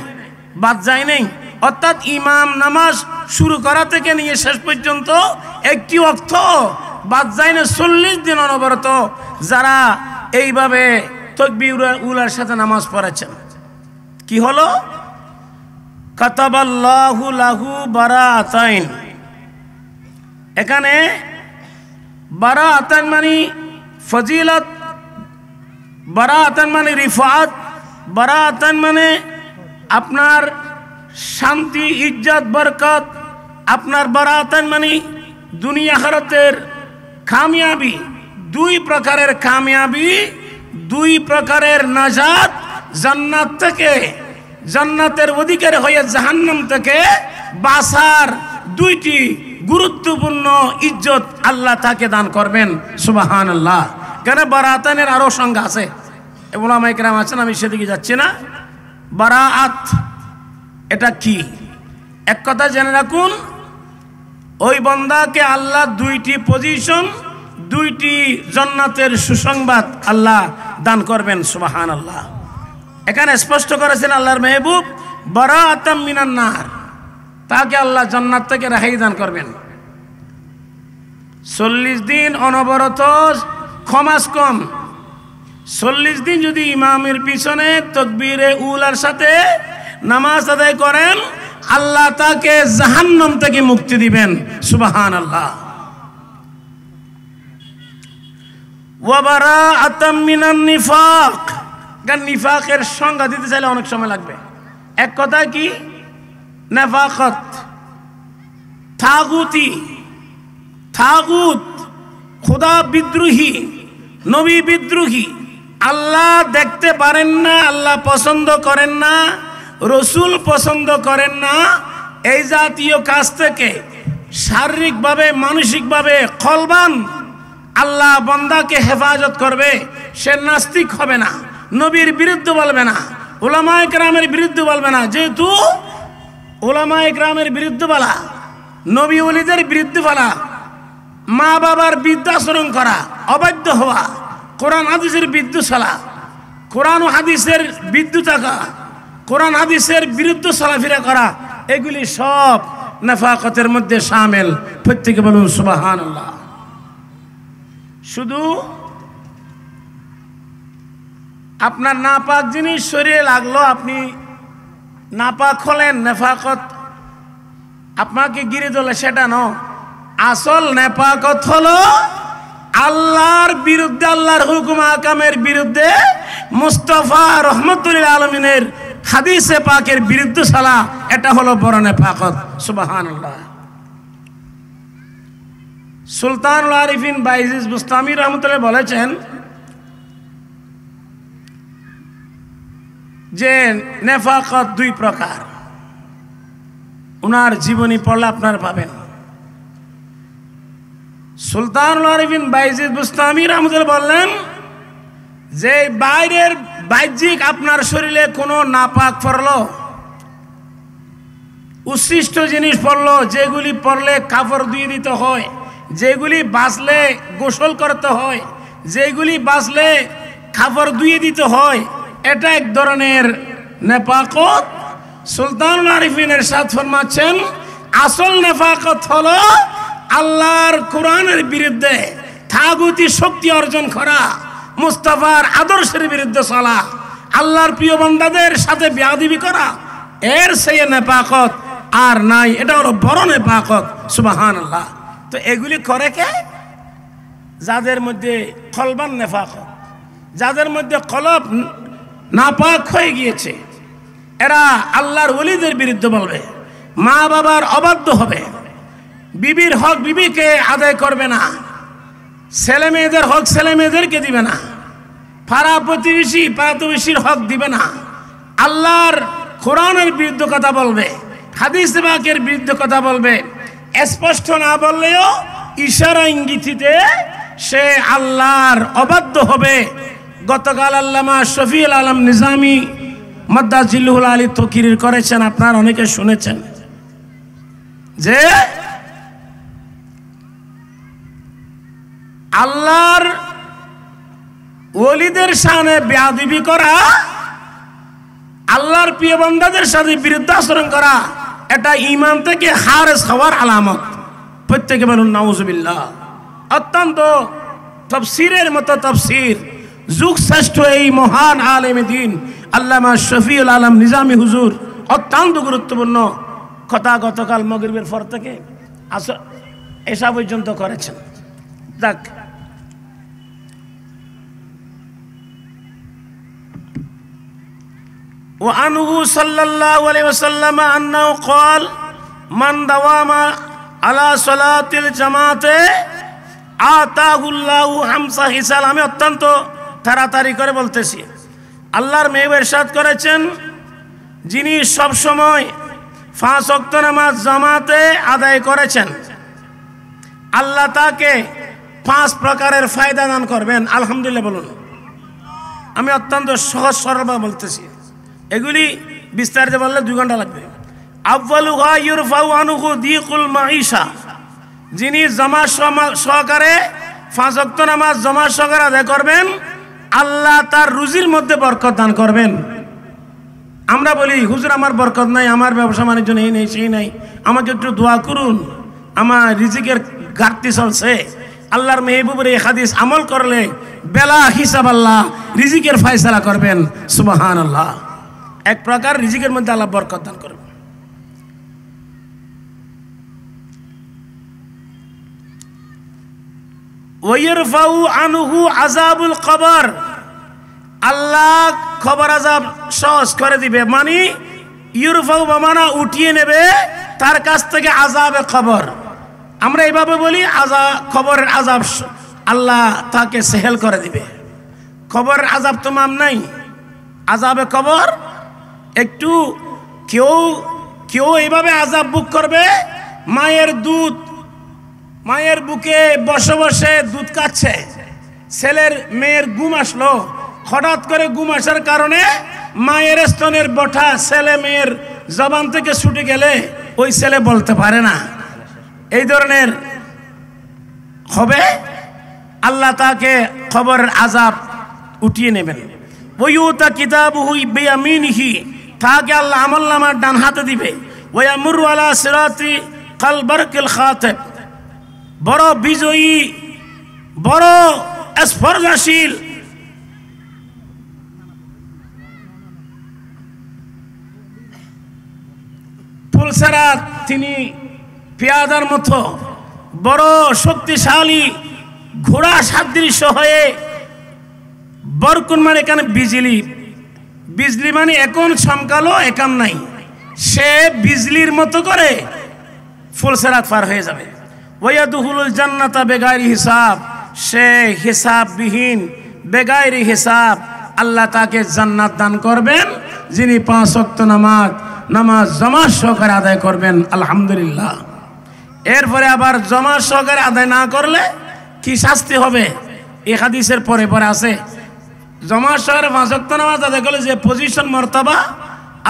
বাদ যায় নাই। অর্থাৎ ইমাম নামাজ শুরু করা থেকে নিয়ে শেষ পর্যন্ত একটি ওয়াক্ত বাদ যায় না। 40 দিন অনবরত যারা এইভাবে তাকবীর উলার সাথে নামাজ পড়েছেন, কি হলো? কাতাবাল্লাহু লাহু বারাআতাইন। এখানে বারাআতান মানে ফজিলত, বারাআতান মানে রিফাত, বারাআতান মানে আপনার শান্তি, ইজ্জত, বরকত। আপনার বারাআতান মানে দুনিয়া আখিরাতের কামিয়াবি, দুই প্রকারের কামিয়াবি, দুই প্রকারের নাজাত, জান্নাত থেকে, জান্নাতের অধিকারী হয়ে জাহান্নাম থেকে বাঁচার দুইটি গুরুত্বপূর্ণ ইজ্জত আল্লাহ তাকে দান করবেন। সুবহানাল্লাহ। কেন বারাআতানের আরো সংজ্ঞা আছে, উলামায়ে কেরাম আছেন, আমি সেদিকে যাচ্ছি না। বারাআত এটা কি? এক কথা জেনে রাখুন, ওই বান্দাকে আল্লাহ দুইটি পজিশন, দুইটি জান্নাতের সুসংবাদ আল্লাহ দান করবেন। সুবহানাল্লাহ। এখানে স্পষ্ট করেছেন আল্লাহর মেহবুব, বারাআতাম মিনান নার, তাকে আল্লাহ জান্নাত থেকে রেহাই দান করবেন। 40 দিন অনবরত কমাস কম 40 দিন যদি ইমামের পিছনে তাকবীরে উলার সাথে নামাজ আদায় করেন, আল্লাহ তাকে জাহান্নাম থেকে মুক্তি দিবেন। সুবহানাল্লাহ। ওয়া বারাআতাম মিনান নিফাক, কারণ নিফাকের সংজ্ঞা দিতে চাইলে অনেক সময় লাগবে। এক কথা কি, নেফাকত তাগুতি, তাগুত খোদা বিদ্রোহী, নবী বিদ্রোহী, আল্লাহ দেখতে পারেন না, আল্লাহ পছন্দ করেন না, রসুল পছন্দ করেন না, এই জাতীয় কাজ থেকে শারীরিকভাবে মানসিকভাবে কলবান আল্লাহ বান্দাকে হেফাজত করবে। সে নাস্তিক হবে না, নবীর বিরুদ্ধে বলবে না, উলামায়ে কেরামের বিরুদ্ধে বলবে না। যেহেতু উলামায়ে কেরামের বিরুদ্ধে বলা, নবী ওলিদের বিরুদ্ধে বলা, মা বাবার বিরুদ্ধে আচরণ করা, অবাধ্য হওয়া, কোরআন হাদিসের বিরুদ্ধে চলা, কোরআন ও হাদিসের বিরুদ্ধে থাকা, কোরআন হাদিসের বিরুদ্ধে চলাফেরা করা, এগুলি সব নেফাকতের মধ্যে শামিল। প্রত্যেকে বলুন সুবহানাল্লাহ। শুধু আপনার নাপাক জিনিস শরীরে লাগলো, আপনি নাপাক হলেন, নেফাকত আপনাকে ঘিরে ধরলে, সেটা নয়। আসল নেফাকত হলো আল্লাহর বিরুদ্ধে, আল্লাহর হুকুম আহকামের বিরুদ্ধে, মুস্তাফা রহমতুল্লিল আলমিনের হাদিসে পাকের বিরুদ্ধে চলা, এটা হলো বড় নেফাকত। সুবহানাল্লাহ। সুলতানুল আরিফিন বাইজিদ বুস্তামি রহমতুল্লাহ বলেছেন যে নেফাকত 2 প্রকার। ওনার জীবনী পড়লে আপনারা পাবেন। সুলতানুল আরিফিন বাইজিদ বুস্তামি রহমতুল্লাহ বললেন যে বাইরের বাহ্যিক আপনার শরীরে কোনো নাপাক পড়লো, উচ্ছিষ্ট জিনিস পড়লো, যেগুলি পড়লে কাপড় ধুয়ে দিতে হয়, যেগুলি বাঁচলে গোসল করতে হয়, যেগুলি বাঁচলে কাপড় ধুয়ে দিতে হয়, এটা এক ধরনের নেফাকত। সুলতানুল আরিফিনের সাথ ফরমাচ্ছেন আসল নেফাকত হলো আল্লাহর কোরআনের বিরুদ্ধে তাগুতি শক্তি অর্জন করা, মুস্তাফার আদর্শের বিরুদ্ধে চলা, আল্লাহর প্রিয় বান্দাদের সাথে বেয়াদবি করা, এর সেই নেফাকত আর নাই। এটা হলো বড় নেফাকত। সুবহানাল্লাহ। তো এগুলি করে কে? যাদের মধ্যে কলবান নেফাকত, যাদের মধ্যে কলব নাপাক হয়ে গিয়েছে, এরা আল্লাহর ওলিদের বিরুদ্ধে বলবে, মা বাবার অবাধ্য হবে, বিবির হক বিবিকে আদায় করবে না, ছেলে মেয়েদের হক ছেলে মেয়েদেরকে দিবে না, পাড়া প্রতিবেশীর হক দিবে না, আল্লাহর কোরআনের বিরুদ্ধে কথা বলবে, হাদিস পাকের বিরুদ্ধে কথা বলবে। স্পষ্ট না বললেও ইশারা ইঙ্গিতে সে আল্লাহর অবাধ্য হবে। গতকাল আল্লামা শফিউল আলম নিজামী মাদ্দাজিল্লুহুল আলী তকরির করেছেন, আপনারা অনেকে শুনেছেন, যে আল্লাহর ওলিদের সামনে বেয়াদবি করা, আল্লাহর প্রিয় বান্দাদের সাথে বিরুদ্ধে আচরণ করা, এটা ঈমান থেকে খারেজ হওয়ার আলামত। প্রত্যেকে বলুন নাউজুবিল্লাহ। অত্যন্ত তাফসীরের মতো তাফসীর, যুগ শ্রেষ্ঠ এই মহান আলেমে দ্বীন আল্লামা শফিউল আলম নিজামী হুজুর অত্যন্ত গুরুত্বপূর্ণ কথা গতকাল মাগরিবের পর থেকে এসা পর্যন্ত করেছেন। যাক, وعنه صلى الله عليه وسلم أنه قال من دوام على صلاة الجماعة آتاه الله خمس خصال। আমি অত্যন্ত তাড়াতাড়ি করে বলতেছি। আল্লাহর মেয়ে ইরশাদ করেছেন, যিনি সব সময় 5 ওয়াক্ত নামাজ জামাতে আদায় করেছেন, আল্লাহ তাকে 5 প্রকারের ফায়দা দান করবেন। আলহামদুলিল্লাহ বলুন। আমি অত্যন্ত সহজ সরলভাবে বলতেছি, এগুলি বিস্তারিত বললে 2 ঘন্টা লাগবে। আউয়ালুহা ইউরফাউ আনহু দিকুল মাঈশা, যিনি জামাত সহকারে 5 ওয়াক্ত নামাজ জামাত সহকারে আদায় করবেন, আল্লাহ তার রুজির মধ্যে বরকত দান করবেন। আমরা বলি হুজুর আমার বরকত নাই, আমার ব্যবসা বাণিজ্য এই নেই সেই নাই, আমাকে একটু দোয়া করুন, আমার রিজিকের ঘাটতি চলছে। আল্লাহর মেহবুবের এই হাদিস আমল করলে বেলা হিসাব আল্লাহ রিজিকের ফয়সালা করবেন। সুবহানাল্লাহ। এক প্রকার রিজিকের মধ্যে আল্লাহ বরকত দান করবেন। ওয়াইরফাউ আনহু আযাবুল কবর, আল্লাহ কবর আযাব সহজ করে দিবে। মানে ইরফাউ বামানা উঠিয়ে নেবে তার কাছ থেকে আযাবে কবর। আমরা এইভাবে বলি কবরের আযাব আল্লাহ তাকে সেহেল করে দিবে। কবরের আযাব তো মাম নাই, আযাবে কবর একটু কেউ এইভাবে আযাব বুক করবে, মায়ের বুকে বসে বসে দুধ কাচ্ছে, মেয়ের ঘুম আসলো, হঠাৎ করে ঘুম আসার কারণে মায়ের স্তনের বঠা ছেলে মেয়ের জবান থেকে ছুটে গেলে ওই ছেলে বলতে পারে না, এই ধরনের হবে। আল্লাহ তাকে খবরের আযাব উঠিয়ে নেবেন। ওয়ায়ুতা কিতাবুহু বিয়ামিনিহি, তাকে আল্লাহ আমলনামার ডান হাতে দিবে। ওয়ায়ামুরু আলা সিরাতি কাল বারকিল খাতিব, বড় বিজয়ী, বড় স্পর্শশীল ফুলসেরাত, তিনি পেয়াদার মতো বড় শক্তিশালী ঘোড়া সাদৃশ্য হয়ে, বরকুন মানে এখানে বিজলি মানে এখন চমকালো একাম নাই, সে বিজলির মতো করে ফুলসেরাত পার হয়ে যাবে। ওয়ায়াদুহুলুল জান্নাতা বেগাইরি হিসাব, সে হিসাববিহীন বেগাইরি হিসাব আল্লাহ তাকে জান্নাত দান করবেন, যিনি 5 ওয়াক্ত নামাজ জমা সহকারে আদায় করবেন। আলহামদুলিল্লাহ। এরপরে আবার জমা সহকারে আদায় না করলে কি শাস্তি হবে এই হাদিসের পরে আছে। জমা সহকারে 5 ওয়াক্ত নামাজ আদায় করলে যে পজিশন মর্তবা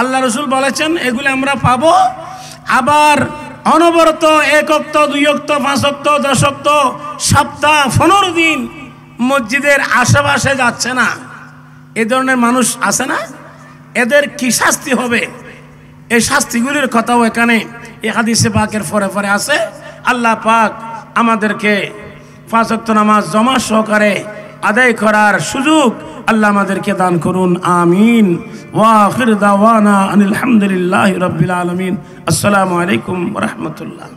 আল্লাহ রসুল বলেছেন এগুলি আমরা পাবো। আবার অনবরত 1 ওয়াক্ত 2 ওয়াক্ত 5 ওয়াক্ত 10 ওয়াক্ত সপ্তাহ 15 দিন মসজিদের আশেপাশে যাচ্ছে না, এ ধরনের মানুষ আছে না, এদের কি শাস্তি হবে? এই শাস্তিগুলির কথাও এখানে এই হাদিসে পাকের পরে আছে। আল্লাহ পাক আমাদেরকে 5 ওয়াক্ত নামাজ জমা সহকারে আদায় করার সুযোগ আল্লাহ আমাদেরকে দান করুন। আমিন। ওয়া আখির দাওয়ানা আনিল হামদুলিল্লাহি রাব্বিল আলামিন। আসসালামু আলাইকুম ওয়া রাহমাতুল্লাহ।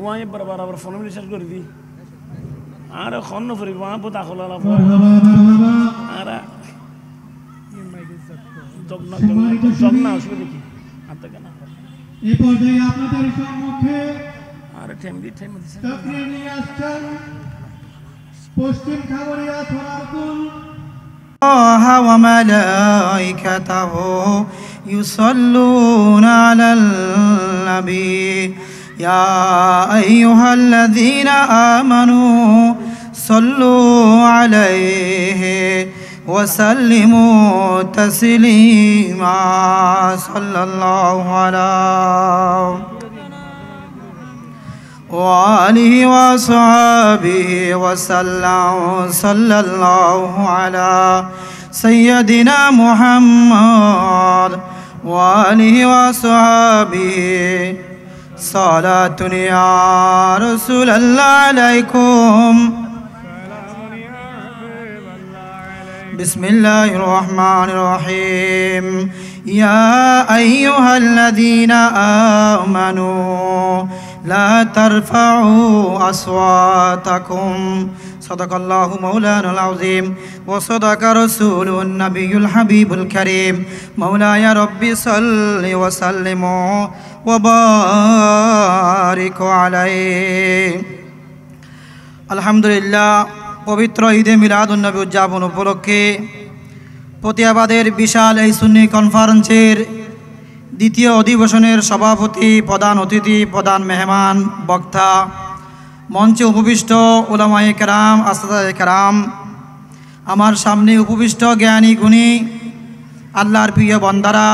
ওয়াই বরাবর ফোন রিচার্জ করে দি আর খন ফরি ওয়া বুতা খোলালা আর জগনা অসুবিধা কি আতে কেন এই পর্যায়ে আপনাদের সম্মুখে আর ঠেম দিছেন তকরির নিয়ে আসছেন পশ্চিম খাগড়িয়া থানার কুল الله وملائكته يصلون على النبي يا أيها الذين آمنوا صلوا عليه وسلموا تسليما صلى الله على وآله وصحبه وسلم صلى الله على سيدنا محمد وآله وصحبه صلاة يا رسول الله عليكم بسم الله الرحمن الرحيم يا أيها الذين آمنوا لا ترفعوا أصواتكم صدق الله مولانا العظيم وصدق رسوله النبي الحبيب الكريم مولاي ربي صل وسلم وبارك عليه الحمد لله পবিত্র ঈদে মিলাদুন্নবী উদযাপন উপলক্ষে প্রতিয়াবাদের বিশাল এই সুন্নি কনফারেন্সের দ্বিতীয় অধিবেশনের সভাপতি, প্রধান অতিথি, প্রধান মেহমান, বক্তা, মঞ্চে উপবিষ্ট উলামায়ে কেরাম, আসাদায়ে কেরাম, আমার সামনে উপবিষ্ট জ্ঞানী গুণী আল্লাহর প্রিয় বান্দারা,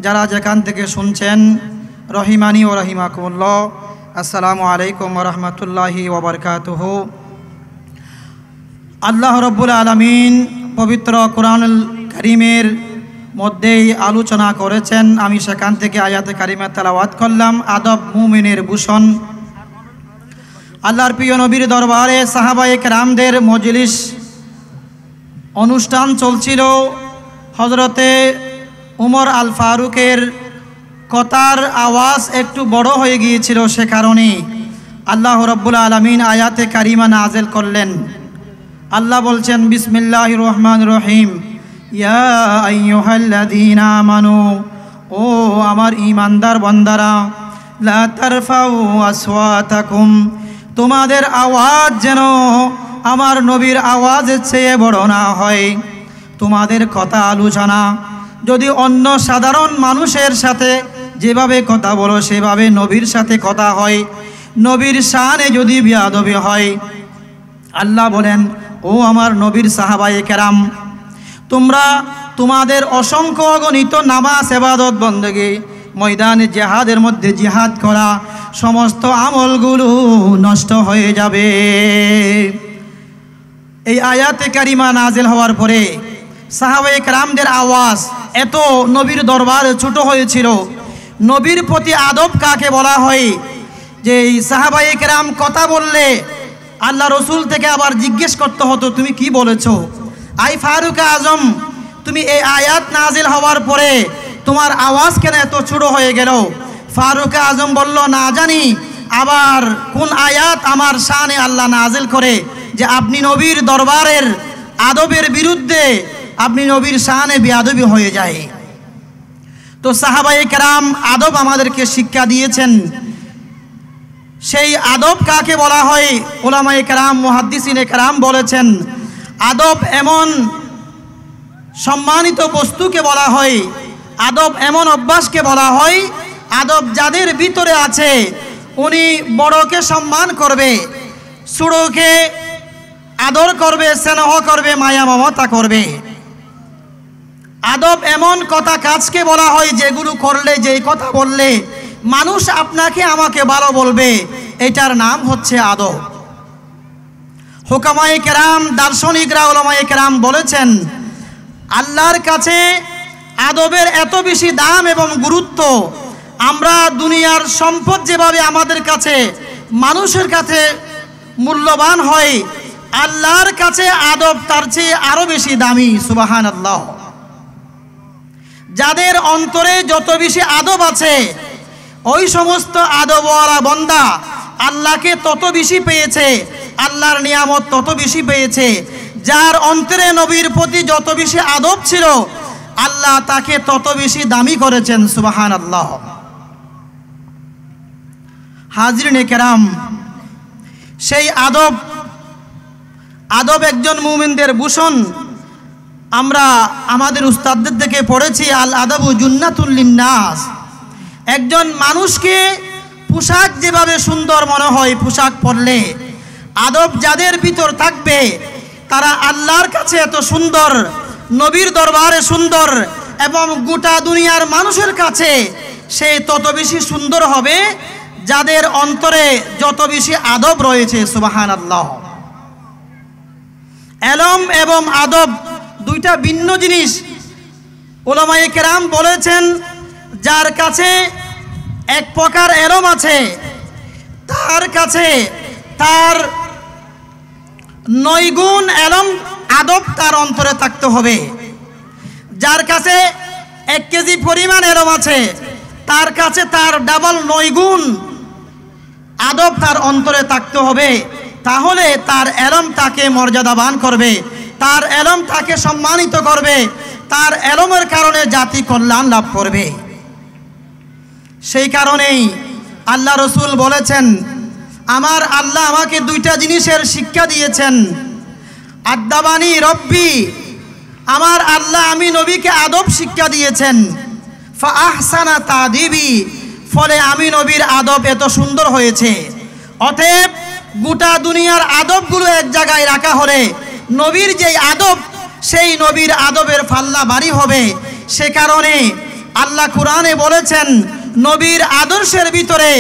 যারা যেখান থেকে শুনছেন, রহিমানি ও রহিমাকুমুল্লাহ, আসসালামু আলাইকুম ওয়া রাহমাতুল্লাহি ওয়া বারাকাতুহু। আল্লাহ রব্বুল আলামিন পবিত্র কোরআনুল কারীমের মধ্যেই আলোচনা করেছেন। আমি সেখান থেকে আয়াতে কারিমা তেলাওয়াত করলাম। আদব মুমিনের ভূষণ। আল্লাহর প্রিয় নবীর দরবারে সাহাবায়ে কেরামদের মজলিস অনুষ্ঠান চলছিল। হযরতে উমর আল ফারুকের কথার আওয়াজ একটু বড় হয়ে গিয়েছিল, সে কারণে আল্লাহ রাব্বুল আলামিন আয়াতে কারিমা নাযিল করলেন। আল্লাহ বলছেন, বিসমিল্লাহির রহমানির রহিম, ইয়া আইয়ুহাল্লাযীনা আমানু, ও আমার ঈমানদার বান্দারা, লা তারফাউ আসওয়াতাকুম, তোমাদের আওয়াজ যেন আমার নবীর আওয়াজের চেয়ে বড় না হয়। তোমাদের কথা আলোচনা যদি অন্য সাধারণ মানুষের সাথে যেভাবে কথা বলো সেভাবে নবীর সাথে কথা হয়, নবীর শানে যদি বেয়াদবি হয়, আল্লাহ বলেন, ও আমার নবীর সাহাবায়ে কেরাম, তোমরা তোমাদের অসংখ্য অগণিত নামাজ ইবাদত বندگی ময়দানে জিহাদের মধ্যে জিহাদ করা সমস্ত আমলগুলো নষ্ট হয়ে যাবে। এই আয়াতে কারিমা নাজিল হওয়ার পরে সাহাবায়ে কেরামদের আওয়াজ এত নবীর দরবারে ছোট হয়েছিল। নবীর প্রতি আদব কাকে বলা হয়? যে এই সাহাবায়ে কেরাম কথা বললে আল্লাহ রসুল থেকে আবার জিজ্ঞেস করতে হতো, তুমি কি বলেছো? আই ফারুক আজম, তুমি এই আয়াত নাজিল হওয়ার পরে তোমার আওয়াজ কেন এত ছোট হয়ে গেল? ফারুক আজম বলল, না জানি আবার কোন আয়াত আমার শানে আল্লাহ নাজিল করে যে আপনি নবীর দরবারের আদবের বিরুদ্ধে, আপনি নবীর শানে বেয়াদবি হয়ে যায়। তো সাহাবায়ে কেরাম আদব আমাদেরকে শিক্ষা দিয়েছেন। সেই আদব কাকে বলা হয়? উলামায়ে কেরাম, মুহাদ্দিসিনে কেরাম বলেছেন, আদব এমন সম্মানিত বস্তুকে বলা হয়, আদব এমন অভ্যাসকে বলা হয়, আদব যাদের ভিতরে আছে উনি বড়কে সম্মান করবে, ছোটকে আদর করবে, স্নেহ করবে, মায়া মমতা করবে। আদব এমন কথা কাজকে বলা হয় যেগুলো করলে, যেই কথা বললে মানুষ আপনাকে আমাকে ভালো বলবে, এটার নাম হচ্ছে আদব। হুকামায়ে কেরাম, দার্শনিকরা, উলামায়ে কেরাম বলেছেন, আল্লাহর কাছে আদবের এত বেশি দাম এবং গুরুত্ব, আমরা দুনিয়ার সম্পদ যেভাবে আমাদের কাছে মানুষের কাছে মূল্যবান হয়, আল্লাহর কাছে আদব তার চেয়ে আরো বেশি দামি। সুবহানাল্লাহ। যাদের অন্তরে যত বেশি আদব আছে ওই সমস্ত আদবওয়ালা বান্দা আল্লাহকে তত বেশি পেয়েছে, আল্লাহর নিয়ামত তত বেশি পেয়েছে। যার অন্তরে নবীর প্রতি যত বেশি আদব ছিল আল্লাহ তাকে তত বেশি দামি করেছেন। সুবহানাল্লাহ। হাজরিনে কেরাম, সেই আদব একজন মুমিনদের ভূষণ। আমরা আমাদের উস্তাদদের থেকে পড়েছি, আল আদাবু জুন্নাতুল লিন্নাস। একজন মানুষকে পোশাক যেভাবে সুন্দর মনে হয় পোশাক পরলে, আদব যাদের ভিতর থাকবে তারা আল্লাহর কাছে এত সুন্দর, নবীর দরবারে সুন্দর, এবং গোটা দুনিয়ার মানুষের কাছে সে তত বেশি সুন্দর হবে যাদের অন্তরে যত বেশি আদব রয়েছে। সুবহানাল্লাহ। এলম এবং আদব দুইটা ভিন্ন জিনিস। উলামায়ে কেরাম বলেছেন, যার কাছে এক প্রকার এলম আছে তার কাছে তার 9 গুণ এলম আদব তার অন্তরে থাকতে হবে। যার কাছে 1 কেজি পরিমাণ এলম আছে তার কাছে তার ডাবল 9 গুণ আদব তার অন্তরে থাকতে হবে। তাহলে তার এলম তাকে মর্যাদাবান করবে, তার এলম তাকে সম্মানিত করবে, তার এলমের কারণে জাতি কল্যাণ লাভ করবে। সেই কারণেই আল্লাহ রসুল বলেছেন, আমার আল্লাহ আমাকে 2টা জিনিসের শিক্ষা দিয়েছেন। আদাবানি রব্বি, আমার আল্লাহ আমি নবীকে আদব শিক্ষা দিয়েছেন। ফা আহসানা তাদিবি, ফলে আমি নবীর আদব এত সুন্দর হয়েছে। অতএব গোটা দুনিয়ার আদবগুলো এক জায়গায় রাখা হলে নবীর যেই আদব, সেই নবীর আদবের পাল্লা ভারী হবে। সে কারণে আল্লাহ কোরআনে বলেছেন, নবীর আদর্শের ভিতরে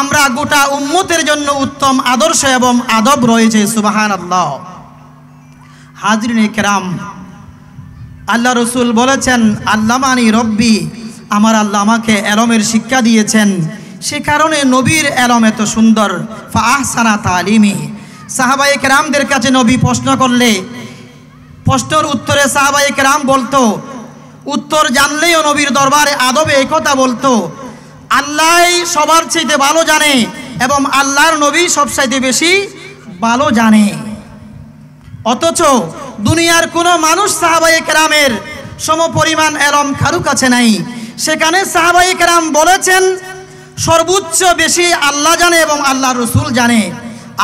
আমরা গোটা উম্মতের জন্য উত্তম আদর্শ এবং আদব রয়েছে। সুবহানাল্লাহ। হাজরিনে কেরাম, আল্লাহ রসুল বলেছেন আল্লামানি রব্বি, আমার আল্লাহ আমাকে এলমের শিক্ষা দিয়েছেন, সে কারণে নবীর এলম এত সুন্দর। ফা আহসানা তালিমি, সাহাবায়ে কেরামদের কাছে নবী প্রশ্ন করলে প্রশ্নের উত্তরে সাহাবায়ে কেরাম বলতো, উত্তর জানলেও নবীর দরবারে আদবে এই কথা বলতো, আল্লাহ সবার চাইতে ভালো জানে এবং আল্লাহর নবী সবচাইতে বেশি ভালো জানে। অথচ দুনিয়ার কোনো মানুষ সাহাবায়ে কেরামের সমপরিমাণ এলম কারো কাছে নাই। সেখানে সাহাবায়ে কেরাম বলেছেন সর্বোচ্চ বেশি আল্লাহ জানে এবং আল্লাহ রসুল জানে।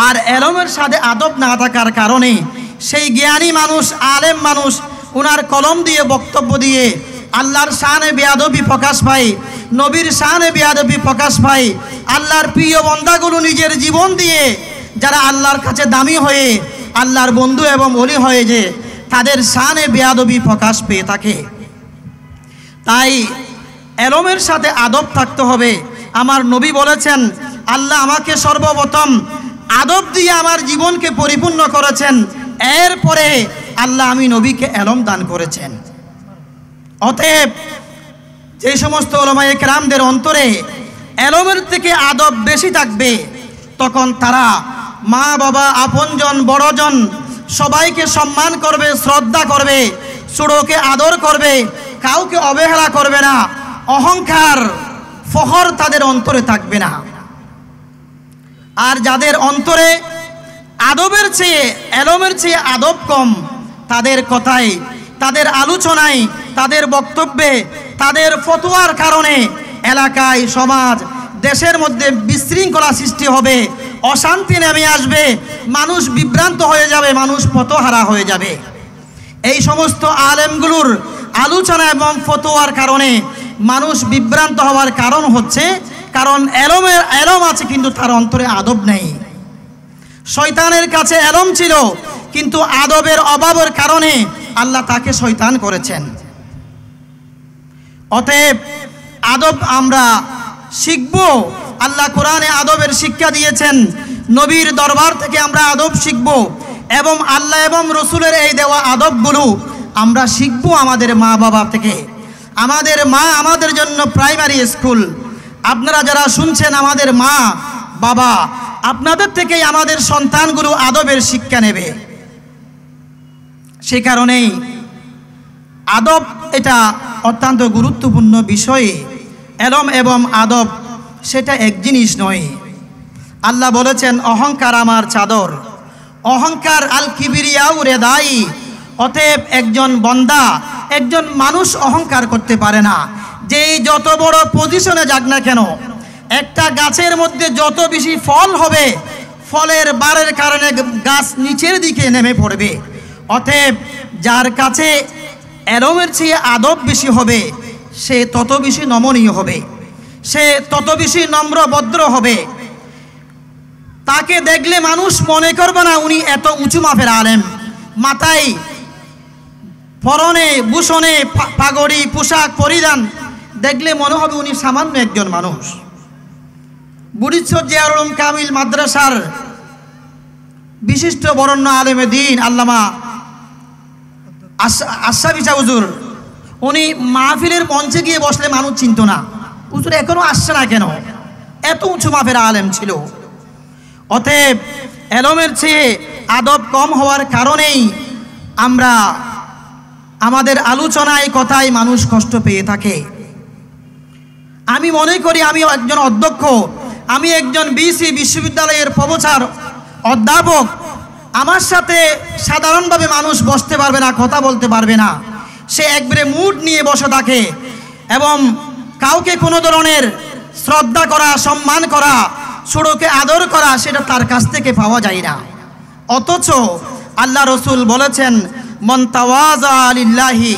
আর এলমের সাথে আদব না থাকার কারণে সেই জ্ঞানী মানুষ, আলেম মানুষ, ওনার কলম দিয়ে বক্তব্য দিয়ে আল্লাহর শানে বেয়াদবি প্রকাশ পায়, নবীর শানে বেয়াদবি প্রকাশ পায়। আল্লাহর প্রিয় বান্দাগুলো নিজের জীবন দিয়ে যারা আল্লাহর কাছে দামি হয়ে আল্লাহর বন্ধু এবং ওলি হয়ে যে তাদের শানে বেয়াদবি প্রকাশ পেয়ে থাকে। তাই এলমের সাথে আদব থাকতে হবে। আমার নবী বলেছেন আল্লাহ আমাকে সর্বপ্রথম আদব দিয়ে আমার জীবনকে পরিপূর্ণ করেছেন, এরপরে আল্লাহ আমি নবীকে এলম দান করেছেন। অতএব যে সমস্ত উলামায়ে কেরামদের অন্তরে এলমের থেকে আদব বেশি থাকবে, তখন তারা মা বাবা, আপনজন, বড়জন সবাইকে সম্মান করবে, শ্রদ্ধা করবে, ছোটকে আদর করবে, কাউকে অবহেলা করবে না, অহংকার ফখর তাদের অন্তরে থাকবে না। আর যাদের অন্তরে আদবের চেয়ে এলমের চেয়ে আদব কম, তাদের কথায়, তাদের আলোচনায়, তাদের বক্তব্যে, তাদের ফতোয়ার কারণে এলাকায়, সমাজ, দেশের মধ্যে বিশৃঙ্খলা সৃষ্টি হবে, অশান্তি নেমে আসবে, মানুষ বিভ্রান্ত হয়ে যাবে, মানুষ পথহারা হয়ে যাবে। এই সমস্ত আলেমগুলোর আলোচনা এবং ফতোয়ার কারণে মানুষ বিভ্রান্ত হওয়ার কারণ হচ্ছে কারণ এলম আছে কিন্তু তার অন্তরে আদব নেই। শয়তানের কাছে এলম ছিল কিন্তু আদবের অভাবের কারণে আল্লাহ তাকে শয়তান করেছেন। অতএব আদব আমরা শিখব। আল্লাহ কোরআনে আদবের শিক্ষা দিয়েছেন, নবীর দরবার থেকে আমরা আদব শিখব এবং আল্লাহ এবং রসুলের এই দেওয়া আদবগুলো আমরা শিখব আমাদের মা বাবা থেকে। আমাদের মা আমাদের জন্য প্রাইমারি স্কুল। আপনারা যারা শুনছেন আমাদের মা বাবা, আপনাদের থেকেই আমাদের সন্তানগুলো আদবের শিক্ষা নেবে। সে কারণেই আদব এটা অত্যন্ত গুরুত্বপূর্ণ বিষয়। এলম এবং আদব সেটা এক জিনিস নয়। আল্লাহ বলেছেন অহংকার আমার চাদর, অহংকার আল কিবরিয়াউ রেদাই। অতএব একজন বান্দা, একজন মানুষ অহংকার করতে পারে না। যেই যত বড় পজিশনে যাক না কেন, একটা গাছের মধ্যে যত বেশি ফল হবে, ফলের বারের কারণে গাছ নিচের দিকে নেমে পড়বে। অতএব যার কাছে এলমের চেয়ে আদব বেশি হবে, সে তত বেশি নমনীয় হবে, সে তত বেশি নম্র ভদ্র হবে। তাকে দেখলে মানুষ মনে করবে না উনি এত উঁচু মাপের আলেম। মাথায়, পরনে, ভূষণে, পাগড়ি, পোশাক পরিধান দেখলে মনে হবে উনি সামান্য একজন মানুষ। বুড়িচর জিয়ারুল উলুম কামিল মাদ্রাসার বিশিষ্ট বরেণ্য আলেমে দ্বীন আল্লামা আশরাফি শাহ হুজুর, উনি মাহফিলের মঞ্চে গিয়ে বসলে মানুষ চিনত না, হুজুর এখনো আসছে না কেন, এত উঁচু মাপের আলেম ছিল। অতএব এলমের চেয়ে আদব কম হওয়ার কারণেই আমরা আমাদের আলোচনায় কথায় মানুষ কষ্ট পেয়ে থাকে। আমি মনে করি আমি একজন অধ্যক্ষ, আমি একজন বিসি বিশ্ববিদ্যালয়ের প্রফেসর অধ্যাপক, আমার সাথে সাধারণভাবে মানুষ বসতে পারবে না, কথা বলতে পারবে না। সে একবারে মুড নিয়ে বসে থাকে এবং কাউকে কোনো ধরনের শ্রদ্ধা করা, সম্মান করা, ছোটকে আদর করা সেটা তার কাছ থেকে পাওয়া যায় না। অথচ আল্লাহ রসুল বলেছেন মান তাওয়াযা লিল্লাহি,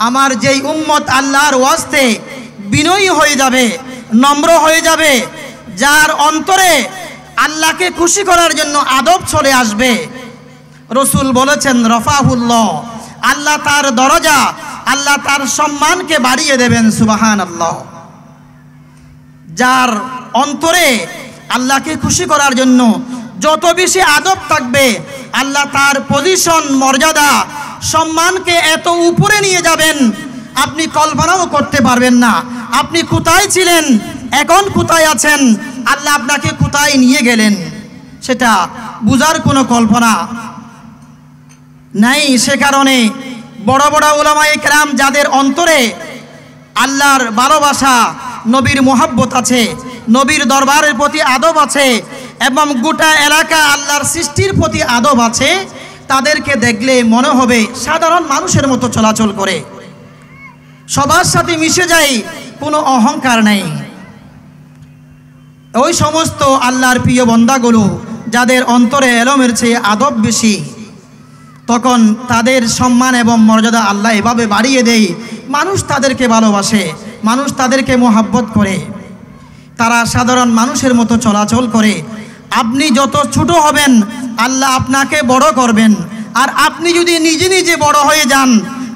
আমার যেই উম্মত আল্লাহর ওয়াস্তে বিনয়ী হয়ে যাবে, নম্র হয়ে যাবে, যার অন্তরে আল্লাহকে খুশি করার জন্য আদব চলে আসবে, রসুল বলেছেন রফাহুল্লাহ, আল্লাহ তার দরজা, আল্লাহ তার সম্মানকে বাড়িয়ে দেবেন। সুবহানাল্লাহ। যার অন্তরে আল্লাহকে খুশি করার জন্য যত বেশি আদব থাকবে আল্লাহ তার পজিশন, মর্যাদা, সম্মানকে এত উপরে নিয়ে যাবেন আপনি কল্পনাও করতে পারবেন না। আপনি কোথায় ছিলেন, এখন কোথায় আছেন, আল্লাহ আপনাকে কোথায় নিয়ে গেলেন সেটা বুঝার কোনো কল্পনা নাই। সে কারণে বড় বড় উলামায়ে কেরাম যাদের অন্তরে আল্লাহর ভালোবাসা, নবীর মোহাব্বত আছে, নবীর দরবারের প্রতি আদব আছে এবং গোটা এলাকা আল্লাহর সৃষ্টির প্রতি আদব আছে, তাদেরকে দেখলে মনে হবে সাধারণ মানুষের মতো চলাচল করে, সবার সাথে মিশে যায়, কোনো অহংকার নেই। ওই সমস্ত আল্লাহর প্রিয় বান্দাগুলো যাদের অন্তরে এলমের চেয়ে আদব বেশি, তখন তাদের সম্মান এবং মর্যাদা আল্লাহ এভাবে বাড়িয়ে দেয়, মানুষ তাদেরকে ভালোবাসে, মানুষ তাদেরকে মোহাব্বত করে, তারা সাধারণ মানুষের মতো চলাচল করে। আপনি যত ছোট হবেন আল্লাহ আপনাকে বড় করবেন, আর আপনি যদি নিজে নিজে বড় হয়ে যান,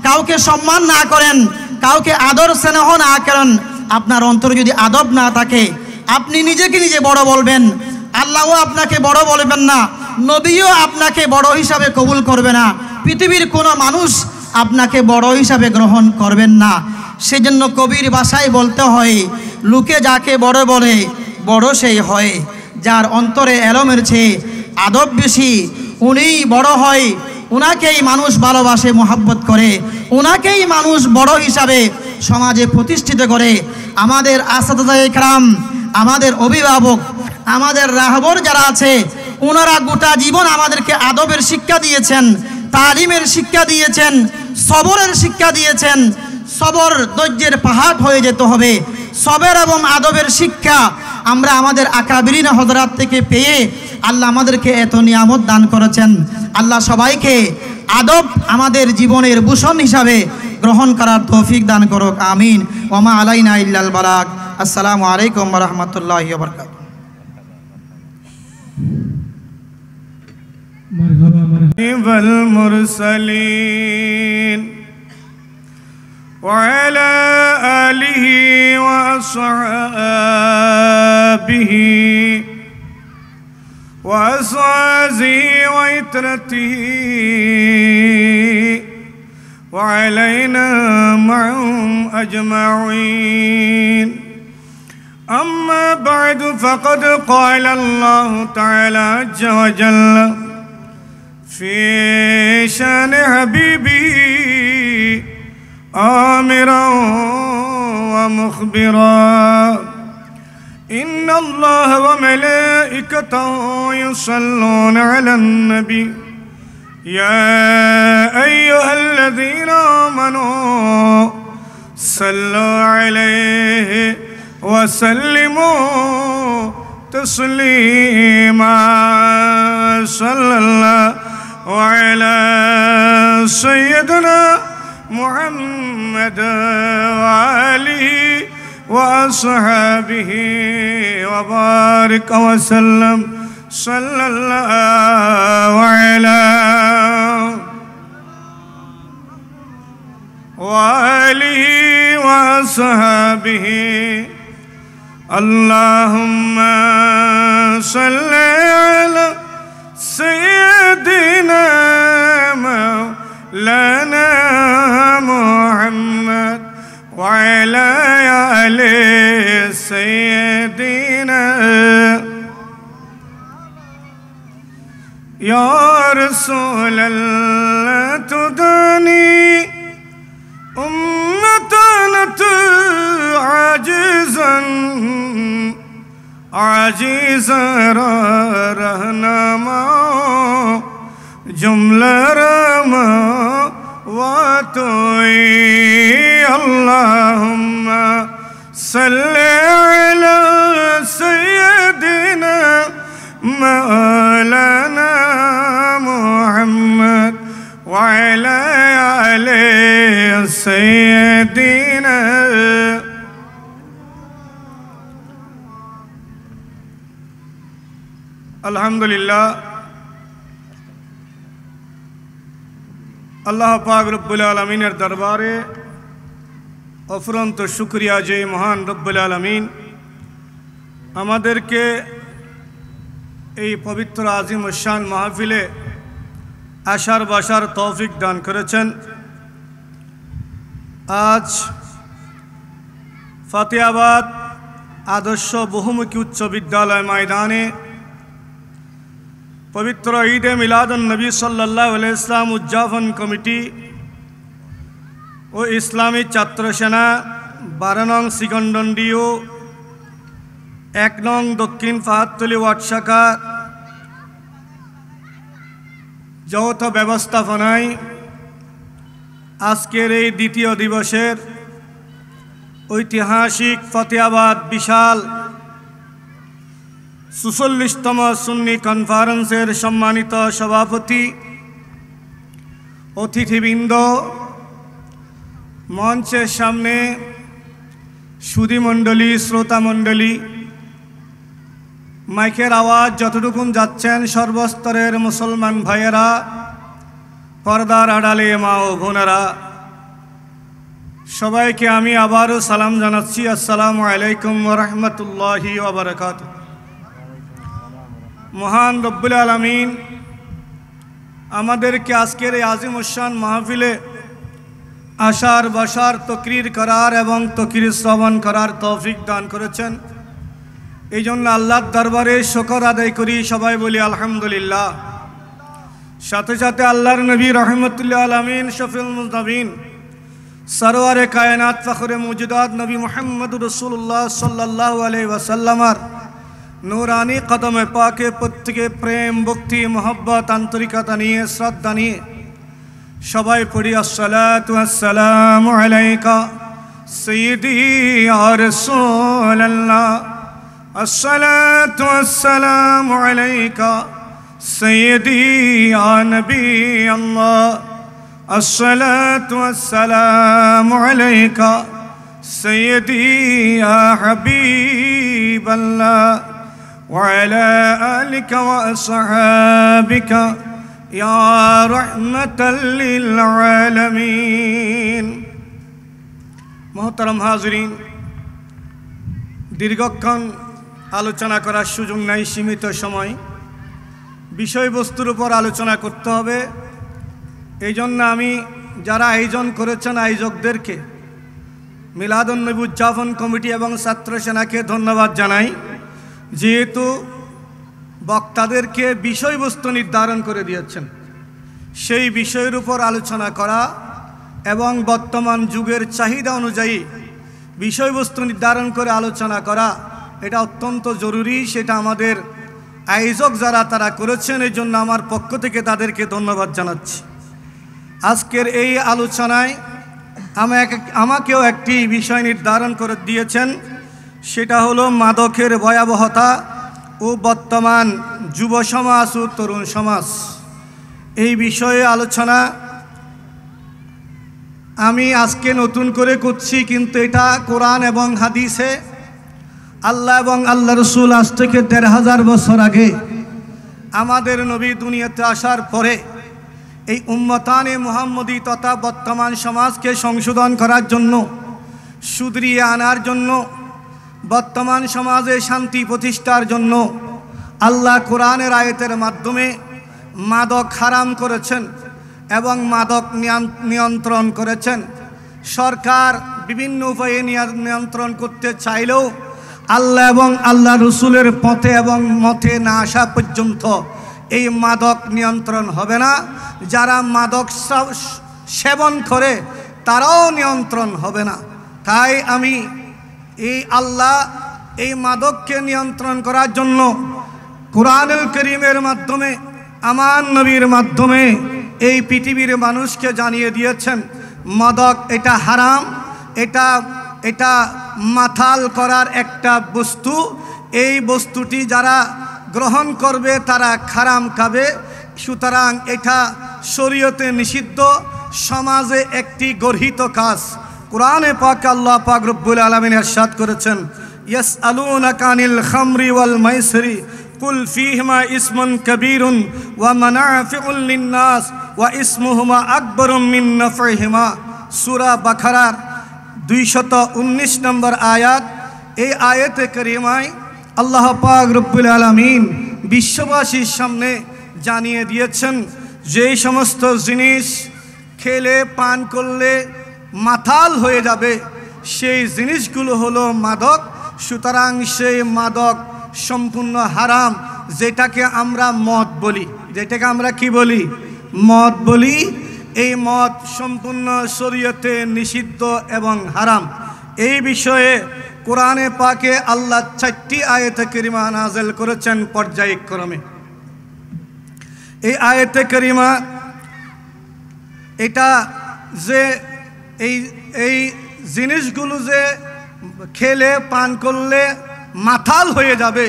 কাউকে সম্মান না করেন, কাউকে আদর স্নেহ না করেন, আপনার অন্তরে যদি আদব না থাকে, আপনি নিজেকে নিজে বড় বলবেন, আল্লাহও আপনাকে বড় বলবেন না, নবীও আপনাকে বড় হিসাবে কবুল করবে না, পৃথিবীর কোনো মানুষ আপনাকে বড় হিসাবে গ্রহণ করবেন না। সেজন্য কবির ভাষায় বলতে হয়, লোকে যাকে বড় বলে বড় সেই হয়, যার অন্তরে এলমের চেয়ে আদব বেশি উনিই বড় হয়, উনাকেই মানুষ ভালোবাসে, মোহাব্বত করে, উনাকেই মানুষ বড় হিসাবে সমাজে প্রতিষ্ঠিত করে। আমাদের আসাদায়ে কেরাম, আমাদের অভিভাবক, আমাদের রাহবর যারা আছে, ওনারা গোটা জীবন আমাদেরকে আদবের শিক্ষা দিয়েছেন, তালিমের শিক্ষা দিয়েছেন, সবরের শিক্ষা দিয়েছেন। সবর ধৈর্যের পাহাড় হয়ে যেতে হবে। সবর এবং আদবের শিক্ষা আমরা আমাদের আকাবিরিন হযরত থেকে পেয়ে আল্লাহ আমাদেরকে এত নিয়ামত দান করেছেন। আল্লাহ সবাইকে আদব আমাদের জীবনের ভূষণ হিসাবে গ্রহণ করার তৌফিক দান করুক, আমিন। ওমা আলাইনা ইল্লাল বালাগ। আসসালামু আলাইকুম ওয়া রাহমাতুল্লাহি ওয়া বারাকাতুহু। مرحبا مرحبا المرسلين وعلى آله وأصحابه وأزواجه وعترته وعلينا معهم أجمعين. أما بعد فقد قال الله تعالى عز وجل في شان حبيبه آمرا ومخبرا إن الله وملائكته يصلون على النبي يا أيها الذين آمنوا صلوا عليه وسلموا تسليما. صلى الله وعلى سيدنا محمد وآله وأصحابه وبارك وسلم. صلى الله على وآله وأصحابه. اللهم صل على سيدنا مولانا محمد وعلى آل سيدنا. يا رسول الله تداني أمتنا عاجزا رهنما جملة رما واتوي. اللهم صل على سيدنا مولانا محمد وعلى آل سيدنا. আলহামদুলিল্লাহ, আল্লাহ পাক রব্বুল আলামিনের দরবারে অফুরন্ত শুকরিয়া যে মহান রব্বুল আলামিন আমাদেরকে এই পবিত্র আজিম শান মাহফিলে আসার বসার তৌফিক দান করেছেন। আজ ফতেহাবাদ আদর্শ বহুমুখী উচ্চ বিদ্যালয় ময়দানে পবিত্র ঈদে মিলাদুন নবী সাল্লাল্লাহু আলাইহি ওয়াসাল্লাম উদযাপন কমিটি ও ইসলামী ছাত্র সেনা 12 নং সিকন্দন্ডিও 1 নং দক্ষিণ পাহাড়তলী ওয়ার্ড শাখা যৌথ ব্যবস্থাপনায় আজকের এই দ্বিতীয় দিবসের ঐতিহাসিক ফতেহাবাদ বিশাল ৪৪তম সুন্নি কনফারেন্সের সম্মানিত সভাপতি, অতিথিবৃন্দ, মঞ্চের সামনে সুধীমণ্ডলী, শ্রোতামণ্ডলী, মাইকের আওয়াজ যতটুকুন যাচ্ছেন সর্বস্তরের মুসলমান ভাইয়েরা, পর্দার আড়ালে মা ও বোনেরা, সবাইকে আমি আবারও সালাম জানাচ্ছি। আসসালামু আলাইকুম ওয়া রাহমাতুল্লাহি ওয়া বারাকাতুহু। মহান রব্বুল আলামিন আমাদেরকে আজকের এই আজিম শান মাহফিলে আসার বসার, তকরির করার এবং তকরির শ্রবণ করার তৌফিক দান করেছেন। এই জন্য আল্লাহর দরবারে শুকর আদায় করি, সবাই বলি আলহামদুলিল্লাহ। সাথে সাথে আল্লাহর নবী রহমতুল্লাহ আলামিন, শফিউল মুজনবিন, সরওয়ারে কায়নাত, ফখরে মুজিদাত নবী মুহাম্মদুর রাসূলুল্লাহ সাল্লাল্লাহু আলাইহি ওয়াসাল্লামার নূরানি কদমে পাকে প্রত্যেকে প্রেম, ভক্তি, মোহব্বত, আন্তরিকতা নিয়ে, শ্রদ্ধা নিয়ে সবাই পড়ি আসসালাতু ওয়াসসালামু আলাইকা সাইয়্যিদি ইয়া রাসূলুল্লাহ, আসসালাতু ওয়াসসালামু আলাইকা সাইয়্যিদি ইয়া নবী আল্লাহ, আসসালাতু ওয়াসসালামু আলাইকা সাইয়্যিদি ইয়া হাবিবাল্লাহ ওয়া আলা আলিকা ওয়া আসহাবিকা ইয়া রাহমাতাল লিল আলামিন। মুহতারাম হাজিরিন, দীর্ঘক্ষণ আলোচনা করার সুযোগ নাই, সীমিত সময়, বিষয়বস্তুর উপর আলোচনা করতে হবে। এই জন্য আমি যারা আয়োজন করেছেন আয়োজকদেরকে, মিলাদুন নবী উদযাপন কমিটি এবং ছাত্র সেনাকে ধন্যবাদ জানাই, যেহেতু বক্তাদেরকে বিষয়বস্তু নির্ধারণ করে দিয়েছেন। সেই বিষয়ের উপর আলোচনা করা এবং বর্তমান যুগের চাহিদা অনুযায়ী বিষয়বস্তু নির্ধারণ করে আলোচনা করা, এটা অত্যন্ত জরুরি। সেটা আমাদের আয়োজক যারা তারা করেছেন, এই জন্য আমার পক্ষ থেকে তাদেরকে ধন্যবাদ জানাচ্ছি। আজকের এই আলোচনায় আমাকেও একটি বিষয় নির্ধারণ করে দিয়েছেন, সেটা হলো মাদকের ভয়াবহতা ও বর্তমান যুব সমাজ ও তরুণ সমাজ। এই বিষয়ে আলোচনা আমি আজকে নতুন করে করছি, কিন্তু এটা কোরআন এবং হাদিসে আল্লাহ এবং আল্লাহ রসুল আজ থেকে ১৫০০ বছর আগে আমাদের নবী দুনিয়াতে আসার পরে এই উম্মতানে মুহাম্মদী তথা বর্তমান সমাজকে সংশোধন করার জন্য, শুধরিয়ে আনার জন্য, বর্তমান সমাজে শান্তি প্রতিষ্ঠার জন্য আল্লাহ কোরআনের আয়াতের মাধ্যমে মাদক হারাম করেছেন এবং মাদক নিয়ন্ত্রণ করেছেন। সরকার বিভিন্ন উপায়ে নিয়ন্ত্রণ করতে চাইলেও আল্লাহ এবং আল্লাহ রসুলের পথে এবং মতে না আসা পর্যন্ত এই মাদক নিয়ন্ত্রণ হবে না। যারা মাদক সেবন করে তারাও নিয়ন্ত্রণ হবে না। তাই আমি এই আল্লাহ এই মাদককে নিয়ন্ত্রণ করার জন্য কুরআনুল কারীমের মাধ্যমে, আমার নবীর মাধ্যমে এই পৃথিবীর মানুষকে জানিয়ে দিয়েছেন মাদক এটা হারাম, এটা মাতাল করার একটা বস্তু। এই বস্তুটি যারা গ্রহণ করবে তারা হারাম খাবে। সুতরাং এটা শরীয়তে নিষিদ্ধ, সমাজে একটি গর্হিত কাজ। কোরআনে পাক আল্লাহ পাক রব্বুল আলামিন ইরশাদ করেছেন, ইয়াসআলুনাকা আনিল খামরি ওয়াল মাইসিরি কুল ফীহিমা ইসমুন কাবীরুন ওয়া মানাফিউল লিন-নাস ওয়া ইসমুহুমা আকবারু মিন নাফইহিমা। সূরা বাকারার 219 নম্বর আয়াত। এই আয়াতে কারিমায় আল্লাহ পাক রব্বুল আলামিন বিশ্ববাসীর সামনে জানিয়ে দিয়েছেন যে সমস্ত জিনিস খেলে পান করলে মাতাল হয়ে যাবে সেই জিনিসগুলো হলো মাদক। সুতরাং সেই মাদক সম্পূর্ণ হারাম, যেটাকে আমরা মদ বলি, যেটাকে আমরা কি বলি? মদ বলি। এই মদ সম্পূর্ণ শরীয়তে নিষিদ্ধ এবং হারাম। এই বিষয়ে কোরআনে পাকে আল্লাহ 4টি আয়াতে কারিমা নাযিল করেছেন পর্যায়ক্রমে। এই আয়াতে কারিমা এটা যে এই জিনিসগুলো যে খেলে পান করলে মাতাল হয়ে যাবে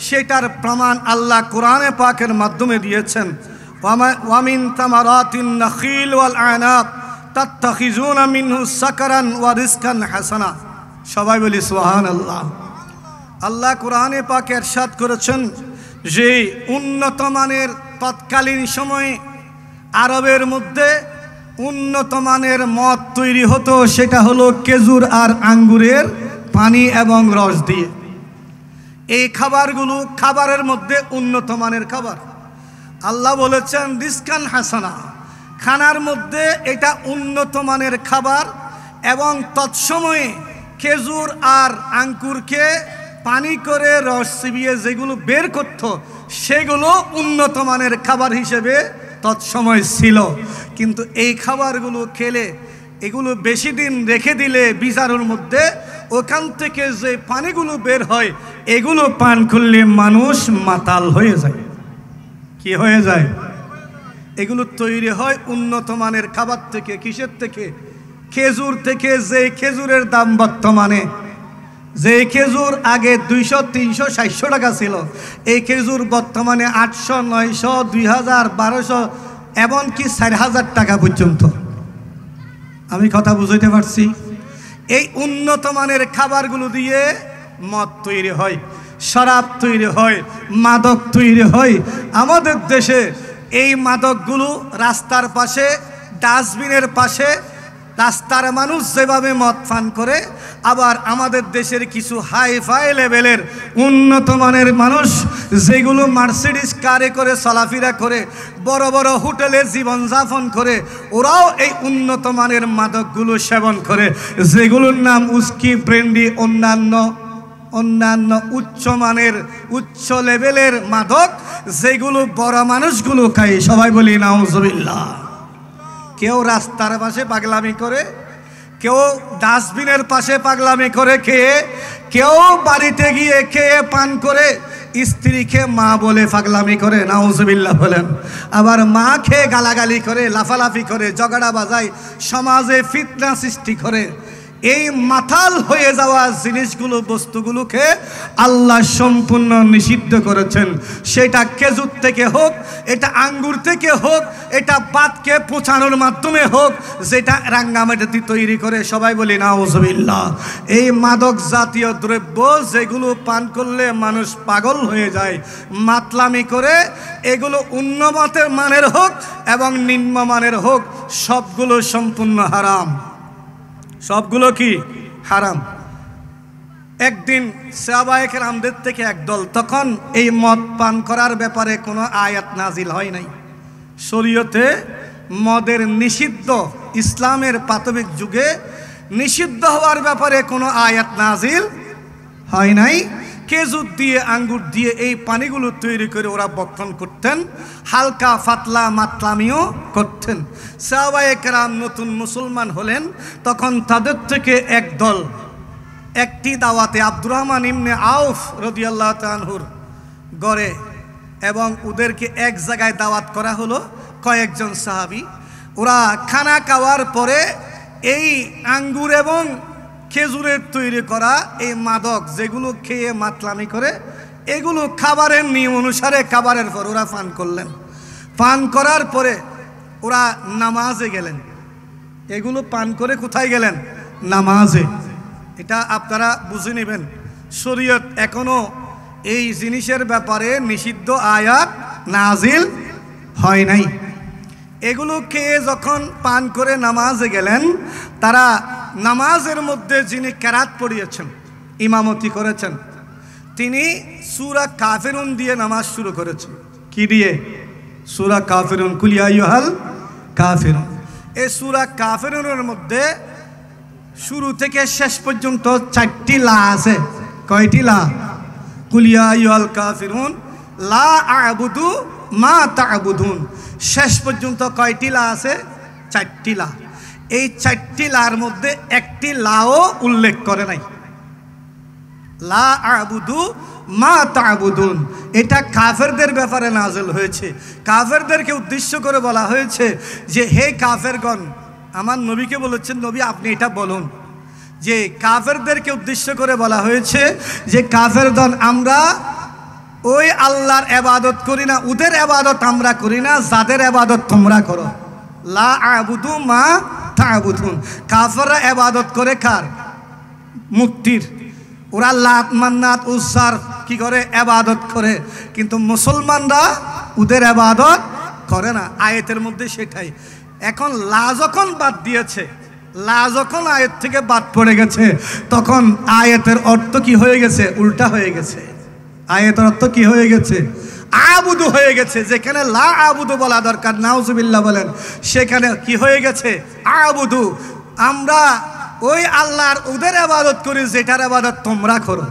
সেটার প্রমাণ আল্লাহ কোরআনে পাকের মাধ্যমে দিয়েছেন। ওয়ামিন তামারাতিন নাখিল ওয়াল আনাব তাত্তাখিজুনা মিনহু সাকারান ওয়া রিজকান হাসানা। সবাই বলি সুবহানাল্লাহ। আল্লাহ কোরআনে পাকে ইরশাদ করেছেন যে উন্নত মানের তৎকালীন সময়ে আরবের মধ্যে উন্নত মানের মদ তৈরি হতো, সেটা হলো খেজুর আর আঙ্গুরের পানি এবং রস দিয়ে। এই খাবারগুলো খাবারের মধ্যে উন্নত মানের খাবার। আল্লাহ বলেছেন রিজকান হাসানা, খানার মধ্যে এটা উন্নত মানের খাবার। এবং তৎসময়ে খেজুর আর আঙ্কুরকে পানি করে রস চিবিয়ে যেগুলো বের করত সেগুলো উন্নত মানের খাবার হিসেবে তৎসময় ছিল। কিন্তু এই খাবারগুলো খেলে এগুলো বেশি দিন রেখে দিলে বীজাণুর মধ্যে ওখান থেকে যে পানিগুলো বের হয় এগুলো পান করলে মানুষ মাতাল হয়ে যায়। কি হয়ে যায়? এগুলো তৈরি হয় উন্নত মানের খাবার থেকে। কিসের থেকে? খেজুর থেকে। যে খেজুরের দাম বর্তমানে, যে খেজুর আগে 200, 300, 700 টাকা ছিল, এই খেজুর বর্তমানে 800, 900, 2000, 1200 এমনকি 4000 টাকা পর্যন্ত। আমি কথা বুঝাইতে পারছি? এই উন্নত মানের খাবারগুলো দিয়ে মদ তৈরি হয়, শরাব তৈরি হয়, মাদক তৈরি হয়। আমাদের দেশে এই মাদকগুলো রাস্তার পাশে, ডাস্টবিনের পাশে রাস্তার মানুষ যেভাবে মদ পান করে, আবার আমাদের দেশের কিছু হাইফাই লেভেলের উন্নত মানের মানুষ যেগুলো মার্সিডিজ কারে করে চলাফেরা করে, বড় বড় হোটেলে জীবনযাপন করে, ওরাও এই উন্নত মানের মাদকগুলো সেবন করে, যেগুলোর নাম উস্কি, ব্র্যান্ডি, অন্যান্য উচ্চমানের উচ্চ লেভেলের মাদক, যেগুলো বড় মানুষগুলো খায়। সবাই বলি নাউজুবিল্লাহ। কেউ রাস্তার পাশে পাগলামি করে, কেউ ডাস্টবিনের পাশে পাগলামি করে খেয়ে, কেউ বাড়িতে গিয়ে খেয়ে পান করে স্ত্রীকে মা বলে পাগলামি করে, নাউজুবিল্লাহ বলেন। আবার মা খেয়ে গালাগালি করে, লাফালাফি করে, ঝগড়া বাজায়, সমাজে ফিতনা সৃষ্টি করে। এই মাতাল হয়ে যাওয়া জিনিসগুলো, বস্তুগুলোকে আল্লাহ সম্পূর্ণ নিষিদ্ধ করেছেন। সেটা খেজুর থেকে হোক, এটা আঙ্গুর থেকে হোক, এটা বাতকে পচানোর মাধ্যমে হোক, যেটা রাঙ্গামাটি তৈরি করে। সবাই বলি নাউজুবিল্লাহ। এই মাদক জাতীয় দ্রব্য যেগুলো পান করলে মানুষ পাগল হয়ে যায়, মাতলামি করে, এগুলো উন্নত মানের হোক এবং নিম্নমানের হোক, সবগুলো সম্পূর্ণ হারাম। সবগুলো কি হারাম। একদিন সাহাবায়ে কেরামদের থেকে একদল, তখন এই মদ পান করার ব্যাপারে কোনো আয়াত নাজিল হয় নাই। শরীয়তে মদের নিষিদ্ধ, ইসলামের প্রাথমিক যুগে নিষিদ্ধ হওয়ার ব্যাপারে কোনো আয়াত নাজিল হয় নাই। খেজুর দিয়ে, আঙ্গুর দিয়ে এই পানিগুলো তৈরি করে ওরা বক্ষণ করতেন, হালকা ফাতলা মাতলামিও করতেন। সাহাবায়ে কেরাম নতুন মুসলমান হলেন, তখন তাদের থেকে একদল একটি দাওয়াতে আব্দুর রহমান ইবনে আউফ রাদিয়াল্লাহু তাআলা আনহুর গড়ে, এবং ওদেরকে এক জায়গায় দাওয়াত করা হলো, কয়েকজন সাহাবী। ওরা খানা খাওয়ার পরে এই আঙ্গুর এবং খেজুরের তৈরি করা এই মাদক যেগুলো খেয়ে মাতলামি করে, এগুলো খাবারের নিয়ম অনুসারে খাবারের পর ওরা পান করলেন। পান করার পরে ওরা নামাজে গেলেন। এগুলো পান করে কোথায় গেলেন? নামাজে। এটা আপনারা বুঝে নেবেন, শরীয়ত এখনো এই জিনিসের ব্যাপারে নিষিদ্ধ আয়াত নাজিল হয় নাই। এগুলো খেয়ে যখন পান করে নামাজে গেলেন, তারা নামাজের মধ্যে যিনি কেরাত পড়িয়েছেন, ইমামতি করেছেন, তিনি সূরা কাফিরুন দিয়ে নামাজ শুরু করেছেন। কি দিয়ে? সূরা কাফিরুন, কুল ইয়া আইয়ুহাল কাফিরুন। এই সূরা কাফিরুনের মধ্যে শুরু থেকে শেষ পর্যন্ত 4টি লা আছে। কয়টি লা? কুল ইয়া আইয়ুহাল কাফিরুন লা আ'বুদু মা তা'বুদুন। শেষ পর্যন্ত কয়টি লা আছে? 4টি লা। এই 4টি লার মধ্যে একটি লাও উল্লেখ করে নাই। লা আ'বুদু মা তা'বুদুন, এটা কাফেরদের ব্যাপারে নাযিল হয়েছে। কাফেরদেরকে উদ্দেশ্য করে বলা হয়েছে যে হে কাফেরগণ, আমার নবীকে বলেছেন নবী আপনি এটা বলুন যে কাফেরদেরকে উদ্দেশ্য করে বলা হয়েছে যে কাফেরগণ, আমরা ওই আল্লাহর ইবাদত করি না, ওদের ইবাদত আমরা করি না, যাদের ইবাদত তোমরা করো। লা আ'বুদু মা তা'বুদুন। কাফেররা ইবাদত করে কার? মূর্তির। ওরা লাত মান্নাত উজ্জার কি করে? ইবাদত করে। কিন্তু মুসলমানরা ওদের ইবাদত করে না। আয়াতের মধ্যে সেটাই। এখন লা যখন বাদ দিয়েছে, লা যখন আয়াত থেকে বাদ পড়ে গেছে, তখন আয়াতের অর্থ কি হয়ে গেছে? উল্টা হয়ে গেছে। আয়াতের অর্থ কি হয়ে গেছে? আবুদু হয়ে গেছে। যেখানে লা আবুদু বলা দরকার, নাউজুবিল্লাহ বলেন, সেখানে কি হয়ে গেছে? আবুদু। আমরা ওই আল্লাহর ওদের ইবাদত করি যেটার ইবাদত তোমরা করো।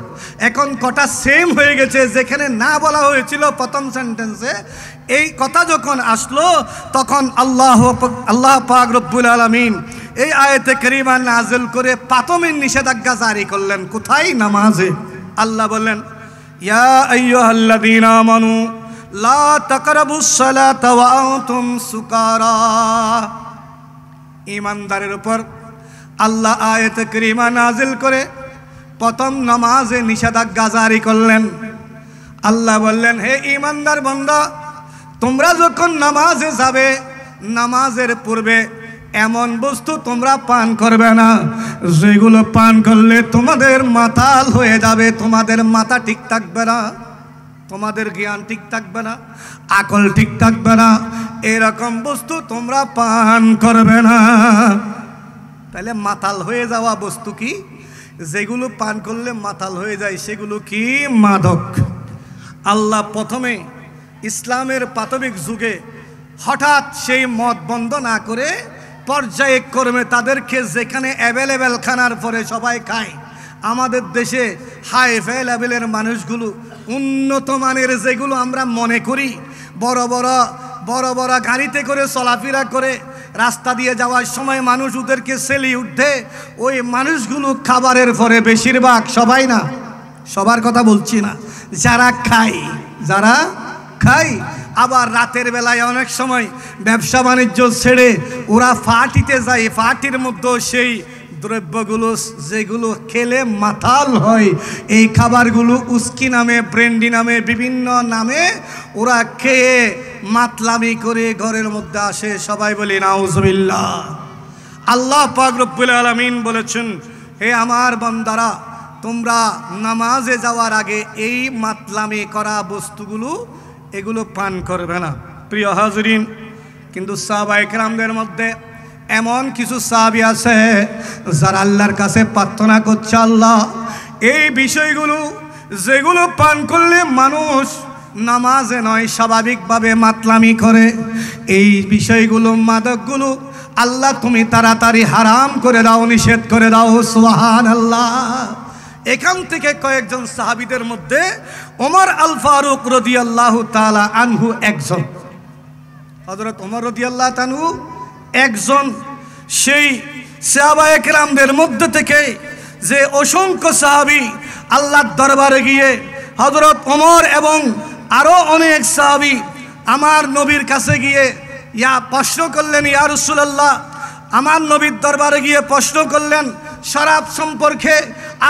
এখন কথা সেম হয়ে গেছে। যেখানে না বলা হয়েছিল প্রথম সেন্টেন্সে, এই কথা যখন আসলো তখন আল্লাহ পাক রব্বুল আলামিন এই আয়াতে কারিমা নাযিল করে প্রাথমিক নিষেধাজ্ঞা জারি করলেন। কোথায়? নামাজে। আল্লাহ বললেন ইয়া আইয়ুহাল্লাযীনা আমানু লা তাকরাবুস সালাতা ওয়া আনতুম সুকারা। ঈমানদারের উপর আল্লাহ আয়াতে কারিমা নাযিল করে প্রথম নামাজে নিষেধাজ্ঞা জারি করলেন। আল্লাহ বললেন হে ঈমানদার বান্দা, তোমরা যখন নামাজে যাবে, নামাজের পূর্বে এমন বস্তু তোমরা পান করবে না যেগুলো পান করলে তোমাদের মাতাল হয়ে যাবে, তোমাদের মাথা ঠিক থাকবে না, তোমাদের জ্ঞান ঠিক থাকবে না, আকল ঠিক থাকবে না। এরকম বস্তু তোমরা পান করবে না। তাহলে মাতাল হয়ে যাওয়া বস্তু কি? যেগুলো পান করলে মাতাল হয়ে যায় সেগুলো কি? মাদক। আল্লাহ প্রথমে ইসলামের প্রাথমিক যুগে হঠাৎ সেই মদ বন্ধ না করে পর্যায়ক্রমে তাদেরকে যেখানে অ্যাভেলেবেল খানার পরে সবাই খায়, আমাদের দেশে হাই লেভেলের মানুষগুলো উন্নত মানের যেগুলো আমরা মনে করি বড় বড় গাড়িতে করে চলাফেরা করে রাস্তা দিয়ে যাওয়ার সময় মানুষ ওদেরকে সেলিউট দেয়, ওই মানুষগুলো খাবারের পরে বেশিরভাগ, সবাই না, সবার কথা বলছি না, যারা খায় আবার রাতের বেলায় অনেক সময় ব্যবসা বাণিজ্য ছেড়ে ওরা পার্টিতে যায়। পার্টির মধ্যে সেই দ্রব্যগুলো যেগুলো খেলে মাতাল হয়, এই খাবারগুলো উস্কি নামে, ব্র্যান্ডি নামে, বিভিন্ন নামে ওরা খেয়ে মাতলামি করে ঘরের মধ্যে আসে। সবাই বলি নাউজুবিল্লাহ। আল্লাহ পাক রব্বুল আলামিন বলেছেন হে আমার বান্দারা, তোমরা নামাজে যাওয়ার আগে এই মাতলামি করা বস্তুগুলো এগুলো পান করবে না। প্রিয় হাজরিন, কিন্তু সাহাবায়ে কেরামদের মধ্যে এমন কিছু সাহাবী আছে যারা আল্লাহর কাছে প্রার্থনা করছে, আল্লাহ এই বিষয়গুলো যেগুলো পান করলে মানুষ নামাজে নয় স্বাভাবিকভাবে মাতলামি করে, এই বিষয়গুলো, মাদকগুলো আল্লাহ তুমি তাড়াতাড়ি হারাম করে দাও, নিষেধ করে দাও। সুবহানাল্লাহ। এখান থেকে কয়েকজন সাহাবীদের মধ্যে ওমর আল ফারুক রাদিয়াল্লাহু তাআলা আনহু একজন। হযরত ওমর রাদিয়াল্লাহু আনহু একজন সেই সাহাবায়ে কেরামদের মধ্যে থেকে যে অসংখ্য সাহাবী আল্লাহর দরবারে গিয়ে হযরত ওমর এবং আরো অনেক সাহাবী আমার নবীর কাছে গিয়ে প্রশ্ন করলেন, ইয়া রাসূলুল্লাহ, আমার নবীর দরবারে গিয়ে প্রশ্ন করলেন শরাব সম্পর্কে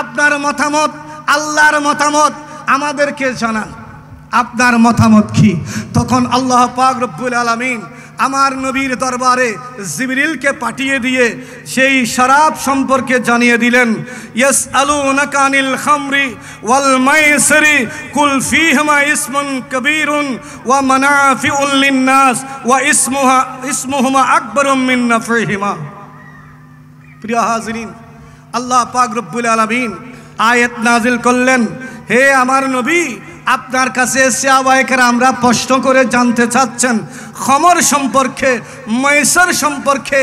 আপনার মতামত, আল্লাহর মতামত আমাদেরকে জানান, আপনার মতামত কি? তখন আল্লাহ পাক রব্বুল আলামিন আমার নবীর দরবারে জিবরিলকে পাঠিয়ে দিয়ে সেই শরাব সম্পর্কে জানিয়ে দিলেন। ইয়াসআলুনাকা আনিল খামরি ওয়াল মাইসিরি কুল ফীহিমা ইসমুন কাবীরুন ওয়া মানাফিউল লিন-নাস ওয়া ইসমুহুমা আকবারু মিন নাফইহিমা। প্রিয় হাজরিন, আল্লাহ পাক রব্বুল আলামিন আয়াত নাজিল করলেন, হে আমার নবী, আপনার কাছে সাহাবায়ে আমরা প্রশ্ন করে জানতে চাচ্ছেন খমর সম্পর্কে, মাইসার সম্পর্কে,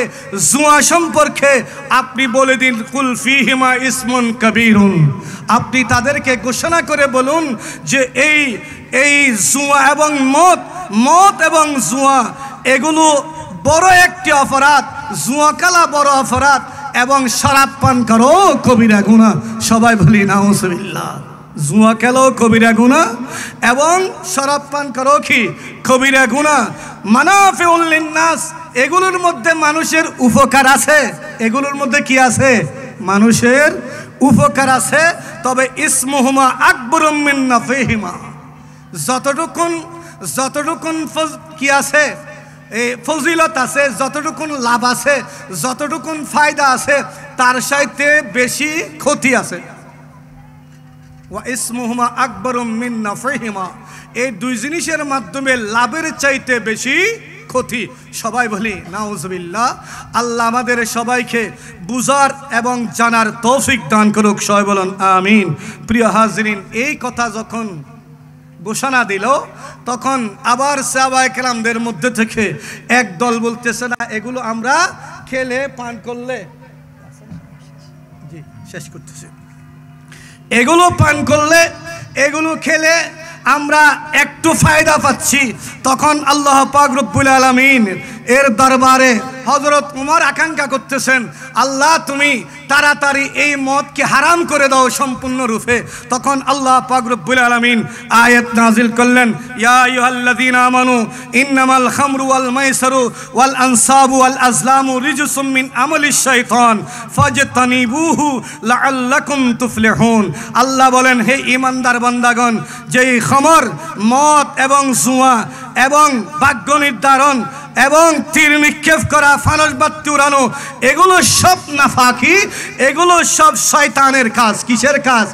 জুয়া সম্পর্কে। আপনি বলে দিন কুল ফিহিমা ইসমুন কবীরুন। আপনি তাদেরকে ঘোষণা করে বলুন যে এই জুয়া এবং মদ এবং জুয়া এগুলো বড় একটি অপরাধ, জুয়া খেলা বড় অপরাধ এবং শরাব পান করো কবিরা গুনাহ। সবাই বলি নাউজুবিল্লাহ। জুয়া খেলো কবিরা গুনাহ এবং শরাব পান করো কি কবিরা গুনাহ। মানাফিউল লিন্নাস, এগুলোর মধ্যে মানুষের উপকার আছে, এগুলোর মধ্যে কি আছে? মানুষের উপকার আছে। তবে ইসমুহুমা আকবরুম মিন নাফিহিমা, যতটুকুন কি আছে এই ফজিলত আছে, যতটুকুন লাভ আছে, যতটুকুন ফায়দা আছে, তার সাথে বেশি ক্ষতি আছে। ওয়া ইসমুহুমা আকবরুম মিন নাফিহিমা, এই দুই জিনিসের মাধ্যমে লাভের চাইতে বেশি ক্ষতি। সবাই বলি নাউজুবিল্লাহ। আল্লাহ আমাদের সবাইকে বুঝার এবং জানার তৌফিক দান করুক। সবাই বলুন আমিন। প্রিয় হাজরিন, এই কথা যখন ঘোষণা দিল তখন আবার সাহাবায়ে কেরামদের মধ্যে থেকে এক দল বলতেছে, না এগুলো আমরা খেলে পান করলে, জি শেষ করতেছি, এগুলো পান করলে, এগুলো খেলে আমরা একটু ফায়দা পাচ্ছি। তখন আল্লাহ পাক রব্বুল আলামিন এর দরবারে হযরত উমর আকাঙ্ক্ষা করতেছেন, আল্লাহ তুমি তাড়াতাড়ি এই মদকে হারাম করে দাও সম্পূর্ণরূপে। তখন আল্লাহ পাক রব্বুল আলামিন আয়াত নাজিল করলেন, ইয়া আইয়ুহাল্লাযীনা আমানু ইন্নামাল খামরু ওয়াল মাইসারু ওয়াল আনসাবু ওয়াল আজলামু রিজসুম মিন আমালিশ শাইতান ফাজতানিবুহু লাআল্লাকুম তুফলিহুন। আল্লাহ বলেন, হে ঈমানদার বান্দাগণ, যেই খমর, মদ এবং জুয়া এবং ভাগ্য নির্ধারণ এবং তীর নিক্ষেপ করা, ফানস বাতি উড়ানো, এগুলো সব নাফাকি, এগুলো সব শয়তানের কাজ। কিসের কাজ?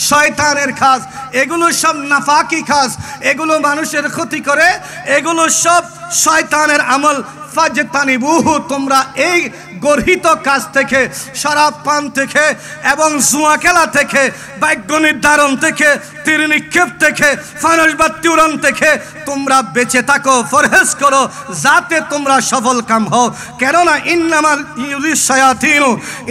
শয়তানের কাজ। এগুলো সব নাফাকি কাজ, এগুলো মানুষের ক্ষতি করে, এগুলো সব শয়তানের আমল। ফাজতানিবুহু, তোমরা এই গর্হিত কাজ থেকে, শরাব পান থেকে এবং জুয়া খেলা থেকে, ভাগ্য নির্ধারণ থেকে, তীর নিক্ষেপ থেকে, ফানস বাতি উড়ান থেকে তোমরা বেঁচে থাকো, পরহেজ করো, যাতে তোমরা সফল কাম হও। কেননা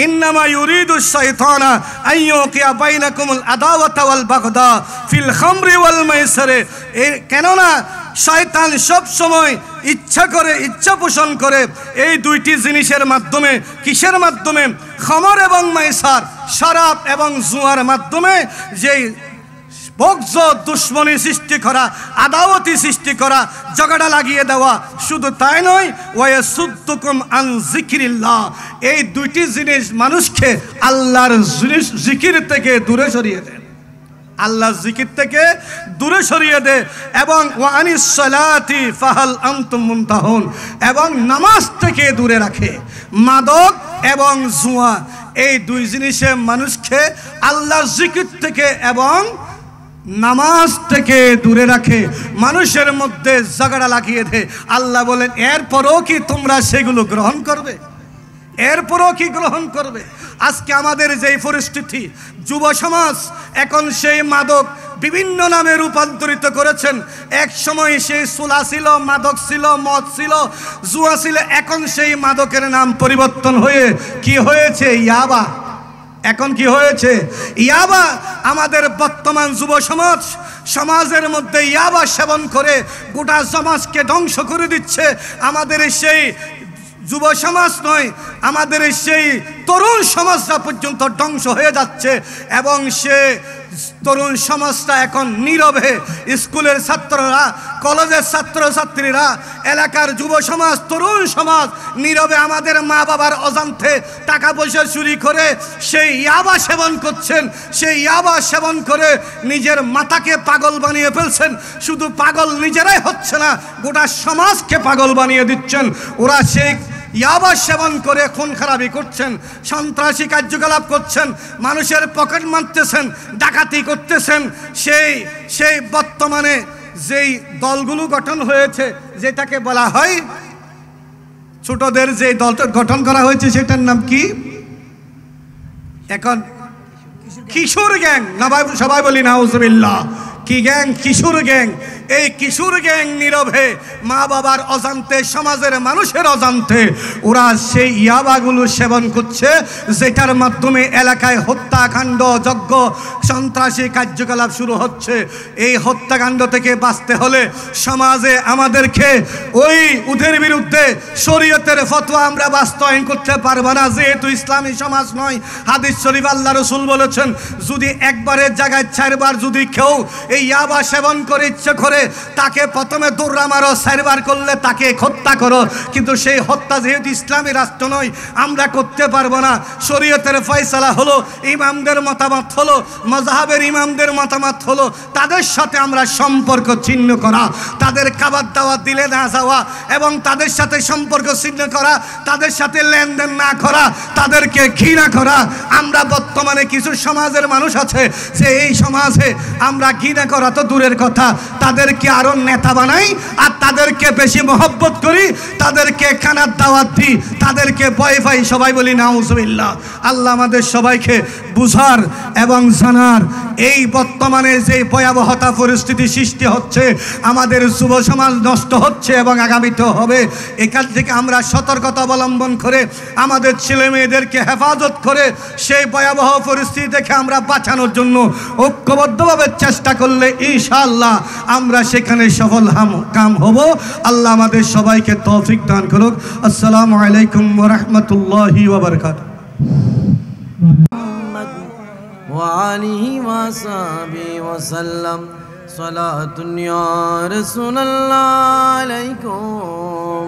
ইন্নামা ইউরিদু শাইতানা আইয়ুকিয়া বাইনাকুমুল আদাওয়াতা ওয়াল বাগদা ফিল খামরি ওয়াল মাইসারে। কেননা শয়তান সব সময় ইচ্ছা পোষণ করে এই দুইটি জিনিসের মাধ্যমে। কিসের মাধ্যমে? খমর এবং মাইসার, শরাব এবং জুয়ার মাধ্যমে। যেই বগজ দুশ্মনী সৃষ্টি করা, আদাওয়াতি সৃষ্টি করা, ঝগড়া লাগিয়ে দেওয়া, শুধু তাই নয়, ওয়ায়াসুদ্দুকুম আন যিকরিল্লাহ, এই দুইটি জিনিস মানুষকে আল্লাহর জিকির থেকে দূরে সরিয়ে দেয়, আল্লাহর জিকির থেকে দূরে সরিয়ে দেয়। এবং ওয়ানিস সালাতি ফাহাল আনতুম মুনতাহুন, এবং নামাজ থেকে দূরে রাখে। মাদক এবং জুয়া এই দুই জিনিসে মানুষকে আল্লাহর জিকির থেকে এবং নামাজ থেকে দূরে রাখে, মানুষের মধ্যে ঝগড়া লাগিয়ে দেয়। আল্লাহ বলেন, এরপরও কি তোমরা সেগুলো গ্রহণ করবে? এরপরও কি গ্রহণ করবে? আজকে আমাদের যেই পরিস্থিতি, যুব সমাজ এখন সেই মাদক বিভিন্ন নামে রূপান্তরিত করেছেন। এক সময় সেই সুলা ছিল, মাদক ছিল, মদ ছিল, জুয়া ছিল। এখন সেই মাদকের নাম পরিবর্তন হয়ে কি হয়েছে? ইয়াবা। এখন কি হয়েছে? ইয়াবা। আমাদের বর্তমান যুব সমাজের মধ্যে ইয়াবা সেবন করে গোটা সমাজকে ধ্বংস করে দিচ্ছে। আমাদের সেই যুব সমাজ নয়, আমাদের সেই তরুণ সমাজটা পর্যন্ত ধ্বংস হয়ে যাচ্ছে। এবং সে তরুণ সমাজটা এখন নীরবে, স্কুলের ছাত্ররা, কলেজের ছাত্রছাত্রীরা, এলাকার যুব সমাজ, তরুণ সমাজ নীরবে আমাদের মা বাবার অজান্তে টাকা পয়সা চুরি করে সেই ইয়াবা সেবন করছেন। সেই ইয়াবা সেবন করে নিজের মাথাকে পাগল বানিয়ে ফেলছেন। শুধু পাগল নিজেরাই হচ্ছে না, গোটা সমাজকে পাগল বানিয়ে দিচ্ছেন। ওরা সেই ইয়াবা সেবন করে খুন খারাপি করছেন, সন্ত্রাসী কার্যকলাপ করছেন, মানুষের পকেট মারতেছেন, ডাকাতি করতেছেন। সেই বর্তমানে যেই দলগুলো গঠন হয়েছে, যেটাকে বলা হয় ছোটদের যে দলটা গঠন করা হয়েছে, সেটার নাম কি? এখন কিশোর গ্যাং না ভাই, সবাই বলি নাউজুবিল্লাহ। কি গ্যাং? কিশোর গ্যাং। এই কিশোর গ্যাং নীরবে মা বাবার অজান্তে, সমাজের মানুষের অজান্তে ওরা সেই ইয়াবাগুলো সেবন করছে, যেটার মাধ্যমে এলাকায় হত্যাকাণ্ড, যজ্ঞ, সন্ত্রাসী কার্যকলাপ শুরু হচ্ছে। এই হত্যাকাণ্ড থেকে বাঁচতে হলে সমাজে আমাদেরকে ওই ওদের বিরুদ্ধে শরীয়তের ফতোয়া আমরা বাস্তবায়ন করতে পারবো না, যেহেতু ইসলামী সমাজ নয়। হাদিস শরীফ আল্লাহ রসুল বলেছেন, যদি একবারের জায়গায় 4 বার যদি কেউ এই ইয়াবা সেবন করে ইচ্ছে করে, তাকে প্রথমে দৌড়া মারো, 4 বার করলে তাকে হত্যা করো। কিন্তু সেই হত্যা যেহেতু ইসলামী রাষ্ট্র নয়, আমরা করতে পারবো না। শরীয়তের ফয়সালা হলো, ইমামদের মতামত হলো, মযহাবের ইমামদের মতামত হলো, তাদের সাথে আমরা সম্পর্ক ছিন্ন করা, তাদের খাবার দাওয়াত দিলে না যাওয়া এবং তাদের সাথে সম্পর্ক ছিন্ন করা, তাদের সাথে লেনদেন না করা, তাদেরকে ঘৃণা করা। আমরা বর্তমানে কিছু সমাজের মানুষ আছে যে এই সমাজে আমরা ঘৃণা করা তো দূরের কথা, তাদেরকে আরো নেতা বানাই আর তাদেরকে বেশি মহব্বত করি, তাদেরকে খানার দাওয়াত দিই, তাদেরকে ভয় পাই। সবাই বলি নাউজুবিল্লাহ। আল্লাহ আমাদের সবাইকে বুঝার এবং জানার, এই বর্তমানে যে ভয়াবহতা পরিস্থিতি সৃষ্টি হচ্ছে, আমাদের যুব সমাজ নষ্ট হচ্ছে এবং আগামীতেও হবে, এখান থেকে আমরা সতর্কতা অবলম্বন করে আমাদের ছেলে মেয়েদেরকে হেফাজত করে সেই ভয়াবহ পরিস্থিতি থেকে আমরা বাঁচানোর জন্য ঐক্যবদ্ধভাবে চেষ্টা করলে ইনশাআল্লাহ আমরা সেখানে সফল কাম হব। আল্লাহ আমাদের সবাইকে তৌফিক দান করুক। আসসালামু আলাইকুম ওয়া রাহমাতুল্লাহি ওয়া বারাকাতুহু। وعليه وصحبه وسلم صلاة يا رسول الله عليكم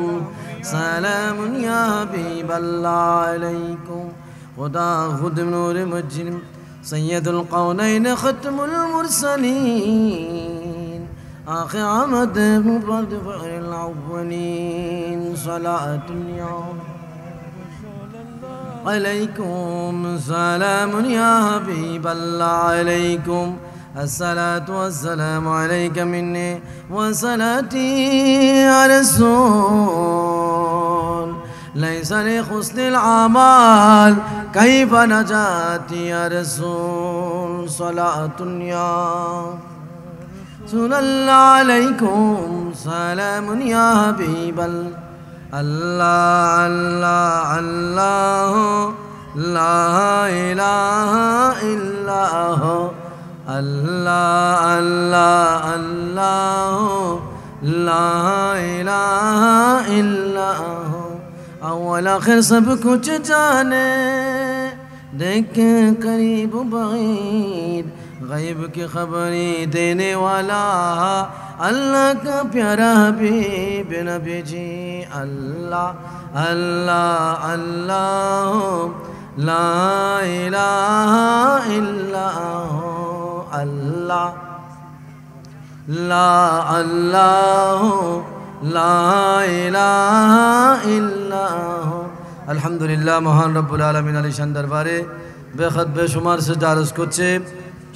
سلام يا حبيب الله عليكم خدا خود نور مجرم سيد القونين ختم المرسلين آخر عمد مبرد فعل الأولين صلاة يا عليكم سلام يا حبيب الله عليكم الصلاة والسلام عليك مني وصلاتي يا رسول ليس لحسن العمال كيف نجاتي يا رسول صلاة يا رسول الله عليكم سلام يا حبيب الله الله الله الله لا إله إلا هو الله الله الله لا إله إلا هو أول آخر सब कुछ जाने देख करीब بعيد गैब की खबरी देने वाला अल्लाह का प्यारा हबीब नबी जी अल्लाह अल्लाह अल्लाह ला इलाहा इल्ला हु अल्लाह ला अल्लाह ला इलाहा इल्ला हु अल्हम्दुलिल्लाह महान रब्बुल आलमीन আলিশান দরবারে বেখত বেশুমার সে জারজ করছে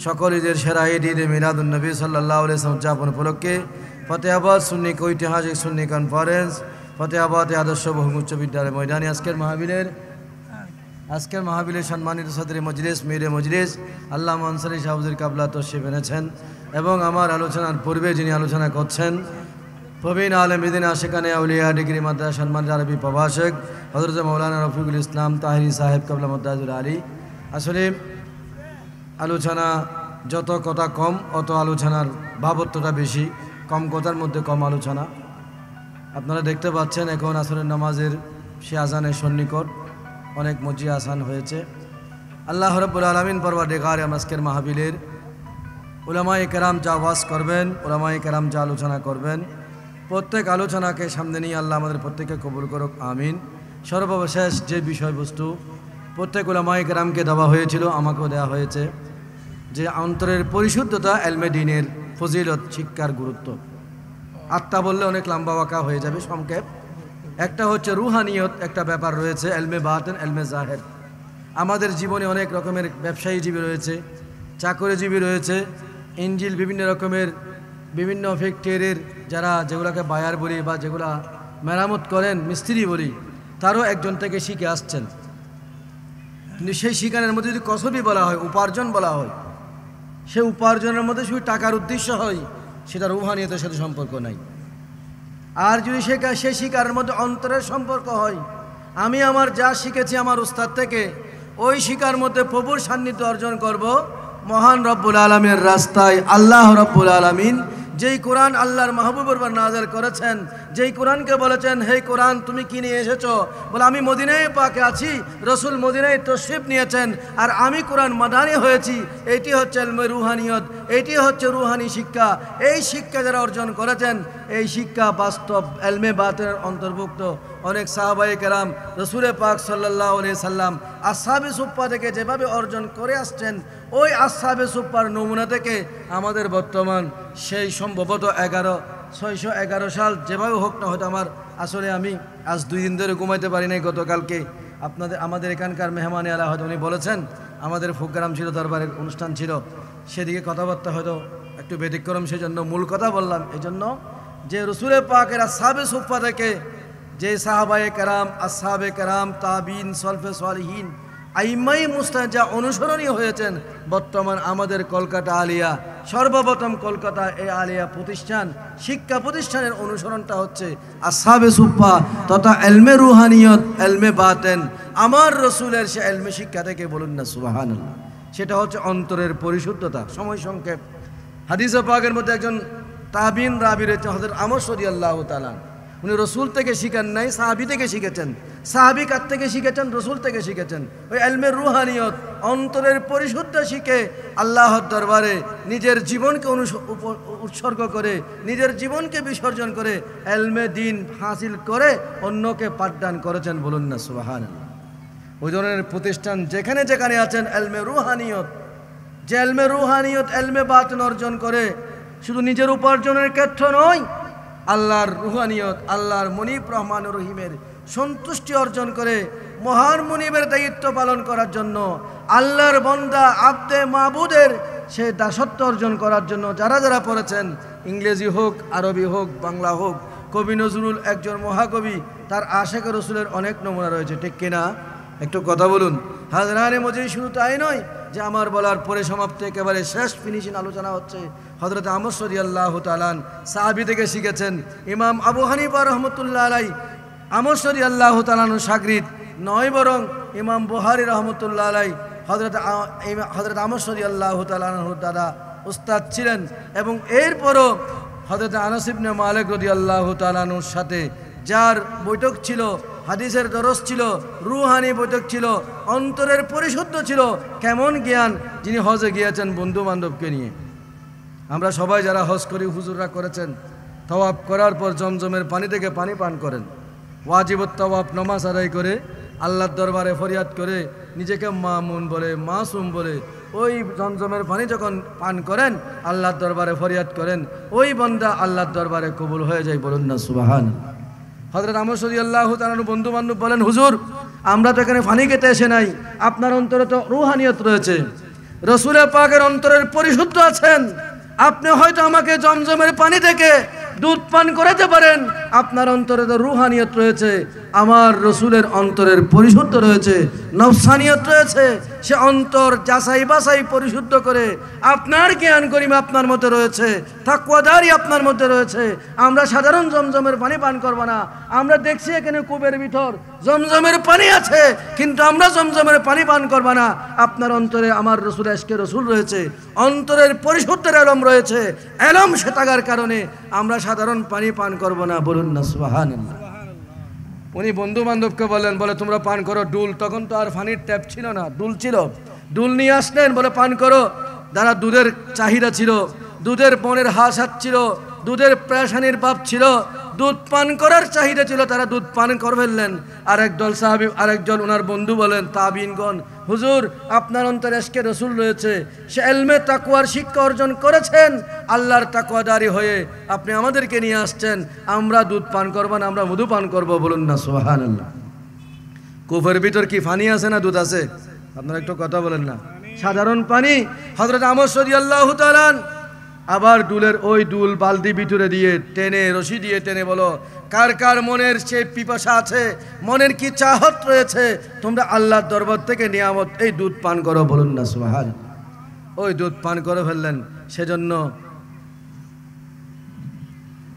সকল ঈদের সেরা ঈদ ঈদে মিলাদুন্নবী সাল্লাল্লাহু আলাইহি ওয়াসাল্লাম উদযাপন উপলক্ষে ফতেহাবাদ সুন্নি ঐতিহাসিক সুন্নি কনফারেন্স ফতেহাবাদ আদর্শ বহুমুখী উচ্চ বিদ্যালয় ময়দানে আজকের মাহফিলের সম্মানিত সদরে মজলিস মীরে মজলিস আল্লামা আনসারী সাহেবের কাবলা তশরিফ এনেছেন এবং আমার আলোচনার পূর্বে যিনি আলোচনা করছেন প্রবীণ আলেম দিন আশিকানে আউলিয়া ডিগ্রি মাদ্রাসা সম্মানিত আরবি প্রভাষক হযরত মাওলানা রফিকুল ইসলাম তাহিরি সাহেব কাবলা মুদ্দাজুল আলী। আসলে আলোচনা যত কথা কম অত আলোচনার ভাবত্বটা বেশি, কম কথার মধ্যে কম আলোচনা। আপনারা দেখতে পাচ্ছেন এখন আসরের নামাজের সে আজানের সন্নিকট অনেক মসজিদ আসান হয়েছে। আল্লাহ রাব্বুল আলামিন পরওয়ারদিগার আজকের মাহফিলের উলামায়ে কেরাম যা ওয়াজ করবেন, উলামায়ে কেরাম যা আলোচনা করবেন, প্রত্যেক আলোচনাকে সামনে নিয়ে আল্লাহ আমাদের প্রত্যেককে কবুল করুক, আমিন। সর্বশেষ যে বিষয়বস্তু প্রত্যেক উলামায়ে কেরামকে দেওয়া হয়েছিল, আমাকেও দেওয়া হয়েছে, যে অন্তরের পরিশুদ্ধতা, এলমে দ্বীনের ফজিলত, শিক্ষার গুরুত্ব। আত্মা বললে অনেক লম্বা বাঁকা হয়ে যাবে, সংক্ষেপ। একটা হচ্ছে রুহানিয়ত, একটা ব্যাপার রয়েছে এলমে বাতিন, এলমে জাহের। আমাদের জীবনে অনেক রকমের ব্যবসায়ীজীবী রয়েছে, চাকরিজীবী রয়েছে, ইঞ্জিল বিভিন্ন রকমের বিভিন্ন ফ্যাক্টরির যারা যেগুলোকে বায়ার বলি বা যেগুলা মেরামত করেন মিস্ত্রি বলি, তারও একজন থেকে শিখে আসছেন। কিন্তু সেই শিকারের মধ্যে যদি কসবি বলা হয়, উপার্জন বলা হয়, সে উপার্জনের মধ্যে শুধু টাকার উদ্দেশ্য হয়, সেটা রুহানিয়তের সাথে সম্পর্ক নাই। আর যদি সে শিকারের মধ্যে অন্তরের সম্পর্ক হয়, আমি আমার যা শিখেছি আমার উস্তাদ থেকে, ওই শিকার মধ্যে প্রভুর সান্নিধ্য অর্জন করব মহান রব্বুল আলমীর রাস্তায়। আল্লাহ রব্বুল আলমিন যেই কোরআন আল্লাহর মাহবুবের উপর নাযিল করেছেন, যেই কোরআনকে বলেছেন হে কোরআন তুমি কি নিয়ে এসেছো, বলে আমি মদিনায় পাকে আছি, রসুল মদিনায় তশরিফ নিয়েছেন আর আমি কোরআন মাদানী হয়েছি। এটি হচ্ছে ইলমে রুহানিয়ত, এটি হচ্ছে রুহানি শিক্ষা। এই শিক্ষা যারা অর্জন করেছেন, এই শিক্ষা বাস্তব ইলমে বাতিনের অন্তর্ভুক্ত। অনেক সাহাবায়ে কেরাম রসুলে পাক সাল্লাল্লাহু আলাইহি সাল্লাম আসহাবে সুফফা থেকে যেভাবে অর্জন করে আসছেন, ওই আসহাবে সুফফার নমুনা থেকে আমাদের বর্তমান সেই সম্ভবত 611 সাল যেভাবে হোক না, হয়তো আমার আসলে আমি আজ 2 দিন ধরে ঘুমাইতে পারি নাই। গতকালকে আমাদের এখানকার মেহমানে আলা হয়তো উনি বলেছেন, আমাদের প্রোগ্রাম ছিল, দরবারের অনুষ্ঠান ছিল, সেদিকে কথাবার্তা হয়তো একটু ব্যতিক্রম, সেজন্য মূল কথা বললাম এই জন্য যে রসুলে পাকের আসহাবে সুফফা থেকে যে সাহাবায়ে কেরাম, আসহাবে কেরাম, তাবিন, সলফে সালিহিন, আইম্মাই মুস্তাহিদ যা অনুসরণীয় হয়েছেন, বর্তমান আমাদের কলকাতা আলিয়া, সর্বপ্রথম কলকাতা এই আলিয়া প্রতিষ্ঠান, শিক্ষা প্রতিষ্ঠানের অনুসরণটা হচ্ছে আসহাবে সুফফা তথা ইলমে রুহানিয়ত, ইলমে বাতেন, আমার রসুলের সে ইলমে শিক্ষা থেকে। বলুন না সুবহানাল্লাহ। সেটা হচ্ছে অন্তরের পরিশুদ্ধতা। সময় সংক্ষেপ, হাদিসে পাকের মধ্যে একজন তাবিন রাবি রয়েছে হযরত আমর রাদিয়াল্লাহু তাআলা। উনি রসুল থেকে শিখেন নাই, সাহাবি থেকে শিখেছেন। সাহাবি কার থেকে শিখেছেন? রসুল থেকে শিখেছেন। ওই ইলমের রুহানিয়ত, অন্তরের পরিশুদ্ধ শিখে আল্লাহর দরবারে নিজের জীবনকে উৎসর্গ করে, নিজের জীবনকে বিসর্জন করে ইলমে দিন হাসিল করে অন্যকে পাঠদান করেছেন। বলুন না সুবহানাল্লাহ। ওই ধরনের প্রতিষ্ঠান যেখানে যেখানে আছেন, ইলমে রুহানিয়ত, যে ইলমে রুহানিয়ত, ইলমে বাতিন অর্জন করে, শুধু নিজের উপার্জনের ক্ষেত্র নয়, আল্লাহর রুহানিয়ত, আল্লাহর মুনিব রহমান রহিমের সন্তুষ্টি অর্জন করে মহান মুনিবের দায়িত্ব পালন করার জন্য, আল্লাহর বান্দা আবদে মাবুদের সে দাসত্ব অর্জন করার জন্য যারা যারা পড়েছেন, ইংরেজি হোক, আরবি হোক, বাংলা হোক। কবি নজরুল একজন মহাকবি, তার আশেক রসুলের অনেক নমুনা রয়েছে, ঠিক কিনা? একটু কথা বলুন। হাজরানে মজলিস শুধু তাই নয় যে আমার বলার পরে সমাপ্তি, একেবারে শেষ ফিনিশিং আলোচনা হচ্ছে। হযরত আমর রাদিয়াল্লাহু তাআলা সাহাবী থেকে শিখেছেন। ইমাম আবু হানিফা রাহমাতুল্লাহ আলাইহি আমর রাদিয়াল্লাহু তাআলার শাগরিদ নয়, বরং ইমাম বুখারী রাহমাতুল্লাহ আলাইহি হযরত আমর রাদিয়াল্লাহু তাআলার দাদা উস্তাদ ছিলেন। এবং এরপরও হযরত আনাস ইবনে মালিক রাদিয়াল্লাহু তাআলার সাথে যার বৈঠক ছিল, হাদিসের দরস ছিল, রুহানি বৈঠক ছিল, অন্তরের পরিশুদ্ধ ছিল। কেমন জ্ঞান! যিনি হজে গিয়েছেন বন্ধু বান্ধবকে নিয়ে। আমরা সবাই যারা হজ করি, হুজুররা করেছেন, তাওয়াফ করার পর জমজমের পানি থেকে পানি পান করেন। ওয়াজিবত তাওয়াফ নামাজ আদায় করে আল্লাহর দরবারে ফরিয়াদ করে নিজেকে মামুন বলে, মাসুম বলে, ওই জমজমের পানি যখন পান করেন, আল্লাহর দরবারে ফরিয়াদ করেন, ওই বান্দা আল্লাহর দরবারে কবুল হয়ে যায়। বলুন না সুবহানাল্লাহ। হযরত আমর রাদিয়াল্লাহু তাআলার বন্ধু বান্ধব বলেন, হুজুর আমরা তো এখানে পানি খেতে এসে নাই, আপনার অন্তরে তো রুহানিয়ত রয়েছে, রসুলের পাকের অন্তরের পরিশুদ্ধ আছেন, আপনি হয়তো আমাকে জমজমের পানি থেকে দুধ পান করাতে পারেন, আপনার অন্তরে তো রুহানিয়ত রয়েছে, আমার রসুলের অন্তরের পরিশুদ্ধ রয়েছে, নফসানিয়ত রয়েছে। সে অন্তর যাচাই বাছাই পরিশুদ্ধ করে, আপনার জ্ঞান গরিমা আপনার মধ্যে রয়েছে, তাকওয়াদারি আপনার মধ্যে রয়েছে। আমরা সাধারণ জমজমের পানি পান করব না। আমরা দেখছি এখানে কূপের ভিতর জমজমের পানি আছে, কিন্তু আমরা জমজমের পানি পান করব না। আপনার অন্তরে আমার রসুল এশকে রসুল রয়েছে, অন্তরের পরিশুদ্ধের এলম রয়েছে। এলম সে থাকার কারণে আমরা সাধারণ পানি পান করব না। বলুন না সুবহানাল্লাহ। উনি বন্ধু বান্ধবকে বললেন, বলে তোমরা পান করো ডুল। তখন তো আর পানির ট্যাপ ছিল না, ডুল ছিল। ডুল নিয়ে আসলেন, বলে পান করো। যারা দুধের চাহিদা ছিল, দুধের বনের হাঁস ছিল, দুধের প্রাসানির বাপ ছিল, দুধ পান করার চাহিদা ছিল, তারা দুধ পান করে ফেললেন। আরেকদল সাহাবী, আরেকজন ওনার বন্ধু বলেন, তাবিনগণ, হুজুর আপনার অন্তরে এশকে রসুল রয়েছে, সে ইলমে তাকওয়ার শিক্ষা অর্জন করেছেন, আল্লাহর তাকওয়াদারি হয়ে আপনি আমাদেরকে নিয়ে আসছেন, আমরা দুধ পান করব না, আমরা মধু পান করব। বলুন না সুবহানাল্লাহ। কূপের ভিতর কি পানি আছে না দুধ আছে? আপনারা একটু কথা বলেন না। সাধারণ পানি। হযরত আমর রাদিয়াল্লাহু তাআলা আবার ডুলের ওই ডুল বালতি ভিতরে দিয়ে টেনে রশি দিয়ে টেনে বলো, কার কার মনের সে পিপাসা আছে, মনের কি চাহত রয়েছে, তোমরা আল্লাহর দরবার থেকে নিয়ামত এই দুধ পান করো। বলুন না সুবহান। ওই দুধ পান করে ফেললেন। সেজন্য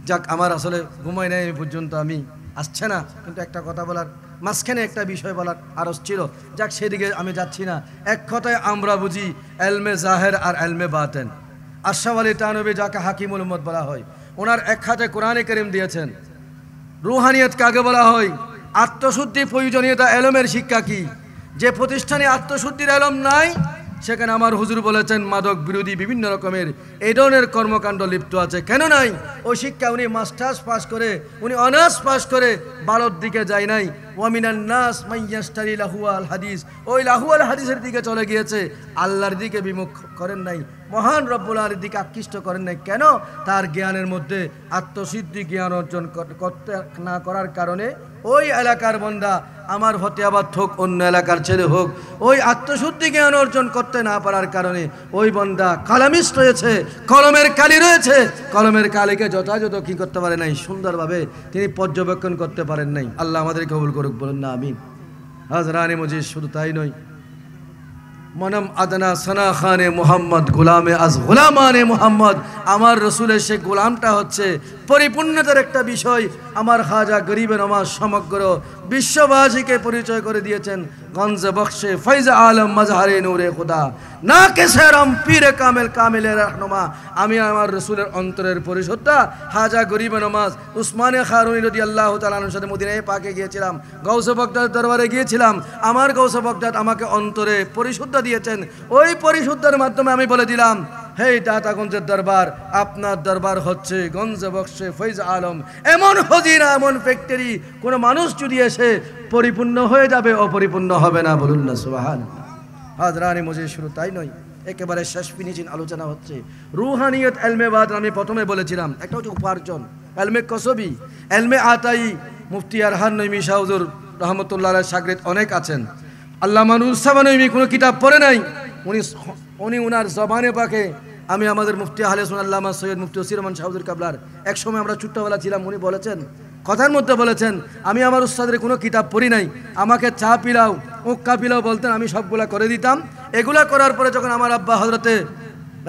যাক, আমার আসলে ঘুমাই নাই এই পর্যন্ত, আমি আসছে না, কিন্তু একটা কথা বলার মাঝখানে একটা বিষয় বলার আরজ ছিল। যাক, সেদিকে আমি যাচ্ছি না। এক কথায় আমরা বুঝি এলমে জাহের আর এলমে বাতেন। আশরাফ আলী থানভী, যাকে হাকিমুল উম্মত বলা হয়, ওনার এক হাতে কোরআনে কারীম দিয়েছেন। রুহানিয়ত কাকে বলা হয়? আত্মশুদ্ধি প্রয়োজনীয়তা এলমের শিক্ষা কি? যে প্রতিষ্ঠানে আত্মশুদ্ধির এলম নাই, সেখানে আমার হুজুর বলেছেন মাদক বিরোধী বিভিন্ন রকমের এই ধরনের কর্মকাণ্ড লিপ্ত আছে। কেন নাই? ওই শিক্ষা উনি মাস্টার্স পাস করে, উনি অনার্স পাস করে ভালোর দিকে যায় নাই। ওয়ামিনান নাস মাইয়াশতারি লাহুয়াল হাদিস, ওই লাহুয়াল হাদিসের দিকে চলে গিয়েছে, আল্লাহর দিকে বিমুখ করেন নাই, মহান রব্বুল আলামিনের দিকে আকৃষ্ট করেন নাই। কেন? তার জ্ঞানের মধ্যে আত্মসিদ্ধি জ্ঞান অর্জন করতে না করার কারণে ওই এলাকার বন্দা, আমার ফতেহাবাদ হোক অন্য এলাকার ছেলে হোক, ওই আত্মশুদ্ধি জ্ঞান অর্জন করতে না পারার কারণে ওই বন্দা কালামিস্ট রয়েছে, কলমের কালি রয়েছে, কলমের কালিকে যথাযথ কি করতে পারে নাই, সুন্দরভাবে তিনি পর্যবেক্ষণ করতে পারেন নাই। আল্লাহ আমাদের কবুল করুক, বলুন না আমিন। হাজরানে মুজিদ, শুধু তাই নয়, মনম আদনা সানা খানে মোহাম্মদ, গোলামে আজ গোলামানে মোহাম্মদ। আমার রসুলের সে গোলামটা হচ্ছে পরিপূর্ণতার একটা বিষয়। আমার খাজা গরিবে নমাজ সমগ্র বিশ্ববাসীকে পরিচয় করে দিয়েছেন। গঞ্জে বখশে ফৈজ আলম মজহারে নূরে খুদা, না কে সেরম পীরে কামেল কামেলের রহনুমা। আমি আমার রসুলের অন্তরের পরিশুদ্ধা খাজা গরিবে নমাজ উসমানে খারুনি রাদিয়াল্লাহু তাআলা আনহুর সাথে মদিনায়ে পাকে গিয়েছিলাম, গৌসে বগদাদ দরবারে গিয়েছিলাম। আমার গৌসে বগদাদ আমাকে অন্তরে পরিশুদ্ধ দিয়েছেন। ওই পরিশুদ্ধের মাধ্যমে আমি বলে দিলাম, হে দাতাগঞ্জের দরবার, আপনার দরবার হচ্ছে গঞ্জে বখশে ফৈজ আলম। এমন হজিরা, এমন ফ্যাক্টরি, কোনো মানুষ যদি এসে পরিপূর্ণ হয়ে যাবে, অপরিপূর্ণ হবে না। বলুন না সুবহানাল্লাহ। হাজরানি মুজিদ, শুরু তাই নয়, একেবারে শেষ ফিনিশিং আলোচনা হচ্ছে রুহানিয়ত এলমে বাদ। আমি প্রথমে বলেছিলাম একটা হচ্ছে উপার্জন, এলমে কসবি, এলমে আতাই। মুফতি আরহান নঈমী শাহ হুজুর রহমতুল্লাহ আলাইহির শাগরিদ অনেক আছেন। আল্লামা নুরুজ্জামান নঈমী কোনো কিতাব পড়ে নাই, উনি উনার জবানে পাকে। আমি আমাদের মুফতি আহলে সুন্নাহ আল্লামা সৈয়দ মুফতি ওসির রহমান শাহ হুজুর কাবলার এক সময় আমরা ছোট্টবেলা ছিলাম, উনি বলেছেন, কথার মধ্যে বলেছেন, আমি আমার উস্তাদের কোনো কিতাব পড়ি নাই, আমাকে চা পিলাও, উক্কা পিলাও বলতেন, আমি সবগুলা করে দিতাম। এগুলা করার পরে যখন আমার আব্বা হযরতে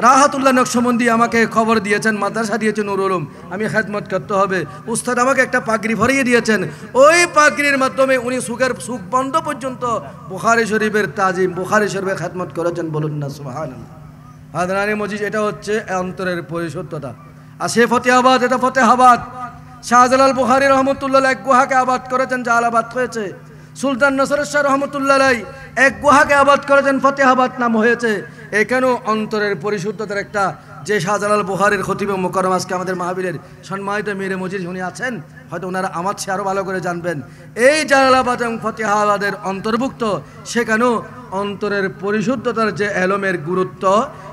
রাহাতুল্লাহ নকশবন্দি আমাকে খবর দিয়েছেন, মাদ্রাসা দিয়েছেন নুরুল উলুম, আমি খেদমত করতে হবে, উস্তাদ আমাকে একটা পাগড়ি ভরিয়ে দিয়েছেন। ওই পাগড়ির মাধ্যমে উনি সুখ বন্ধ পর্যন্ত বুখারী শরীফের তাজিম, বুখারী শরীফের খেদমত করেছেন। বলুন না সুবহানাল্লাহ। হাজরানে মুজিদ, এটা হচ্ছে অন্তরের পরিশুদ্ধতা। আর সে ফতেহাবাদ, এটা ফতেহাবাদ। শাহজালাল বুখারী রহমতুল্লাহ এক গুহাকে আবাদ করেছেন, জালালাবাদ হয়েছে। সুলতান নসরুল শাহ রহমতুল্লাহ এক গুহাকে আবাদ করেছেন, ফতেহাবাদ নাম হয়েছে। এখানেও অন্তরের পরিশুদ্ধতার একটা, যে শাহজালাল বুখারীর খতিবে মুকাররম আজকে আমাদের মাহফিলের সম্মানিত মীরে মজিদ উনি আছেন, হয়তো ওনারা আমার চেয়ে আরও ভালো করে জানবেন। এই জালালাবাদ এবং ফতেহাবাদের অন্তর্ভুক্ত, সেখানেও অন্তরের পরিশুদ্ধতার যে এলমের গুরুত্ব,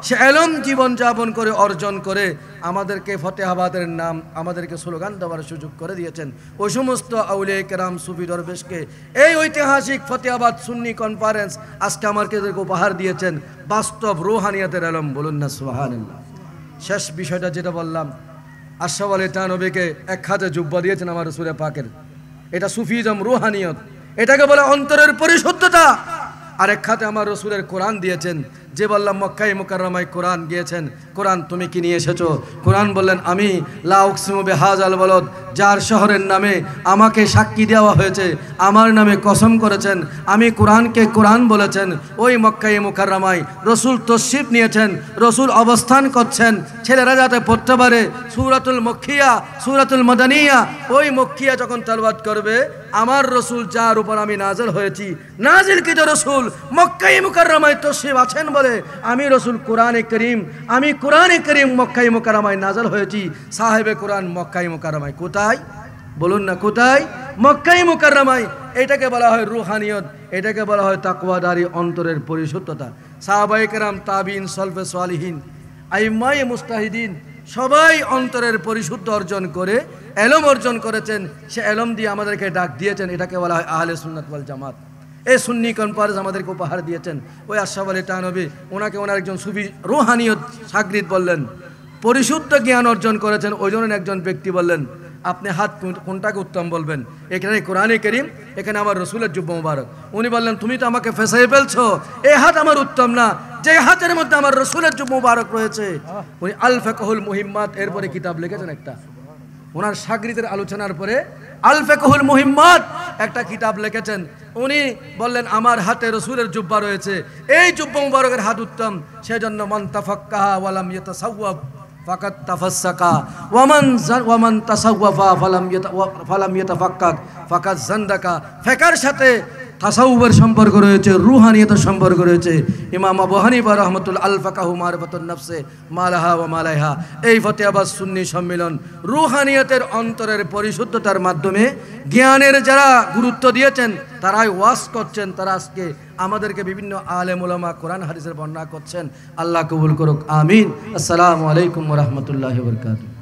সে এলম জীবনযাপন করে অর্জন করে আমাদেরকে ফতেহাবাদের নাম, আমাদেরকে স্লোগান দেওয়ার সুযোগ করে দিয়েছেন। ওই সমস্ত আউলিয়া কেরাম সুফি দরবেশকে এই ঐতিহাসিক ফতেহাবাদ সুন্নি কনফারেন্স আজকে আমাদেরকে উপহার দিয়েছেন বাস্তব রুহানিয়াতের এলম। বলুন না সুবহানাল্লাহ। শেষ বিষয়টা যেটা বললাম, আশরাফ আলী থানভীকে এক হাতে জুব্বা দিয়েছেন আমার রাসূল পাকের, এটা সুফিজম, রুহানিয়ত, এটাকে বলে অন্তরের পরিশুদ্ধতা। আর এক হাতে আমার রসুলের কোরআন দিয়েছেন। যে বললাম মক্কায় মুকাররমায় কোরআন গিয়েছেন, কোরআন তুমি কি নিয়ে এসেছো? কোরআন বললেন, আমি লা উকসিমু বিহাযাল বালাদ, যার শহরের নামে আমাকে সাক্ষী দেওয়া হয়েছে, আমার নামে কসম করেছেন, আমি কোরআনকে কোরআন বলেছেন। ওই মক্কায় মুকাররমায় রসুল তশরিফ নিয়েছেন, রসুল অবস্থান করছেন, ছেলেরা যাতে পড়তে পারে সূরাতুল মক্কিয়া, সূরাতুল মাদানিয়া। ওই মক্কিয়া যখন তেলাওয়াত করবে, আমার রসুল যার উপর আমি নাজিল হয়েছি, নাজিলকৃত রসুল মক্কায় মুকাররমায় তশরিফ আছেন বলে আমি রসুল কোরআনে করিম, আমি কোরআনে করিম মক্কায় মুকাররমায় নাজিল হয়েছি। সাহেবে কোরআন মক্কায় মুকাররমায় কোথায়? বলুন না কোথায়? মক্কায় মুকাররমায়। এটাকে বলা হয় রুহানিয়ত, এটাকে বলা হয় তাকওয়াদারি, অন্তরের পরিশুদ্ধতা। সাহাবায়ে কেরাম, তাবিঈন, সলফে সালিহিন, আইম্মায়ে মুজতাহিদিন সবাই অন্তরের পরিশুদ্ধ অর্জন করে এলম অর্জন করেছেন। সে এলম দিয়ে আমাদেরকে ডাক দিয়েছেন, এটাকে বলা হয় আহলে সুন্নাত ওয়াল জামাত। এই সুন্নি কনফারেন্স আমাদেরকে উপহার দিয়েছেন। ওই আশরাফ আলী থানভী, ওনাকে ওনার একজন সুফি রুহানিয়ত শাগরিদ বললেন, পরিশুদ্ধ জ্ঞান অর্জন করেছেন। ওই জন্য একজন ব্যক্তি বললেন, আপনি হাত কোনটাকে উত্তম বলবেন? এখানে কোরআনে কারীম, এখানে আমার রসুলের জুব্বা মুবারক। উনি বললেন, তুমি তো আমাকে ফেসাই ফেলছো, এই হাত আমার উত্তম না, যে হাতের মধ্যে আমার রসুলের জুব্বা মুবারক রয়েছে। উনি আল ফাকহুল মুহিম্মাত এরপরে কিতাব লিখেছেন একটা, ওনার শাগরিদের আলোচনার পরে আল ফাকহুল মুহিম্মাত একটা কিতাব লিখেছেন। উনি বললেন, আমার হাতে রসুলের জুব্বা রয়েছে, এই জুব্বা মুবারকের হাত উত্তম, সেজন্য মান তাফাক্কাহা ওয়ালাম ইয়াতাসাওয়াব ফাকাত তাফাসসাকা ওয়ামান তাসাওয়াফা ফালাম ইয়াতাফাক্কাক ফাকাত জান্দাকা। ফিকহের সাথে তাসাউফের সম্পর্ক রয়েছে, রুহানিয়তের সম্পর্ক রয়েছে। ইমাম আবু হানিফা রাহমাতুল্লাহ আল ফাকাহু মারিফাতুন নাফসে মালাহা ওয়া মালাইহা, এই ফতেহাবাদ সুন্নি সম্মেলন রুহানিয়তের অন্তরের পরিশুদ্ধতার মাধ্যমে জ্ঞানের যারা গুরুত্ব দিয়েছেন তারাই ওয়াজ করছেন, তারা আজকে আমাদেরকে বিভিন্ন আলেম ওলামা কোরআন হাদিসের বর্ণনা করছেন। আল্লাহ কবুল করুক, আমিন। আসসালামু আলাইকুম ওয়া রাহমাতুল্লাহি ওয়া বারাকাতুহু।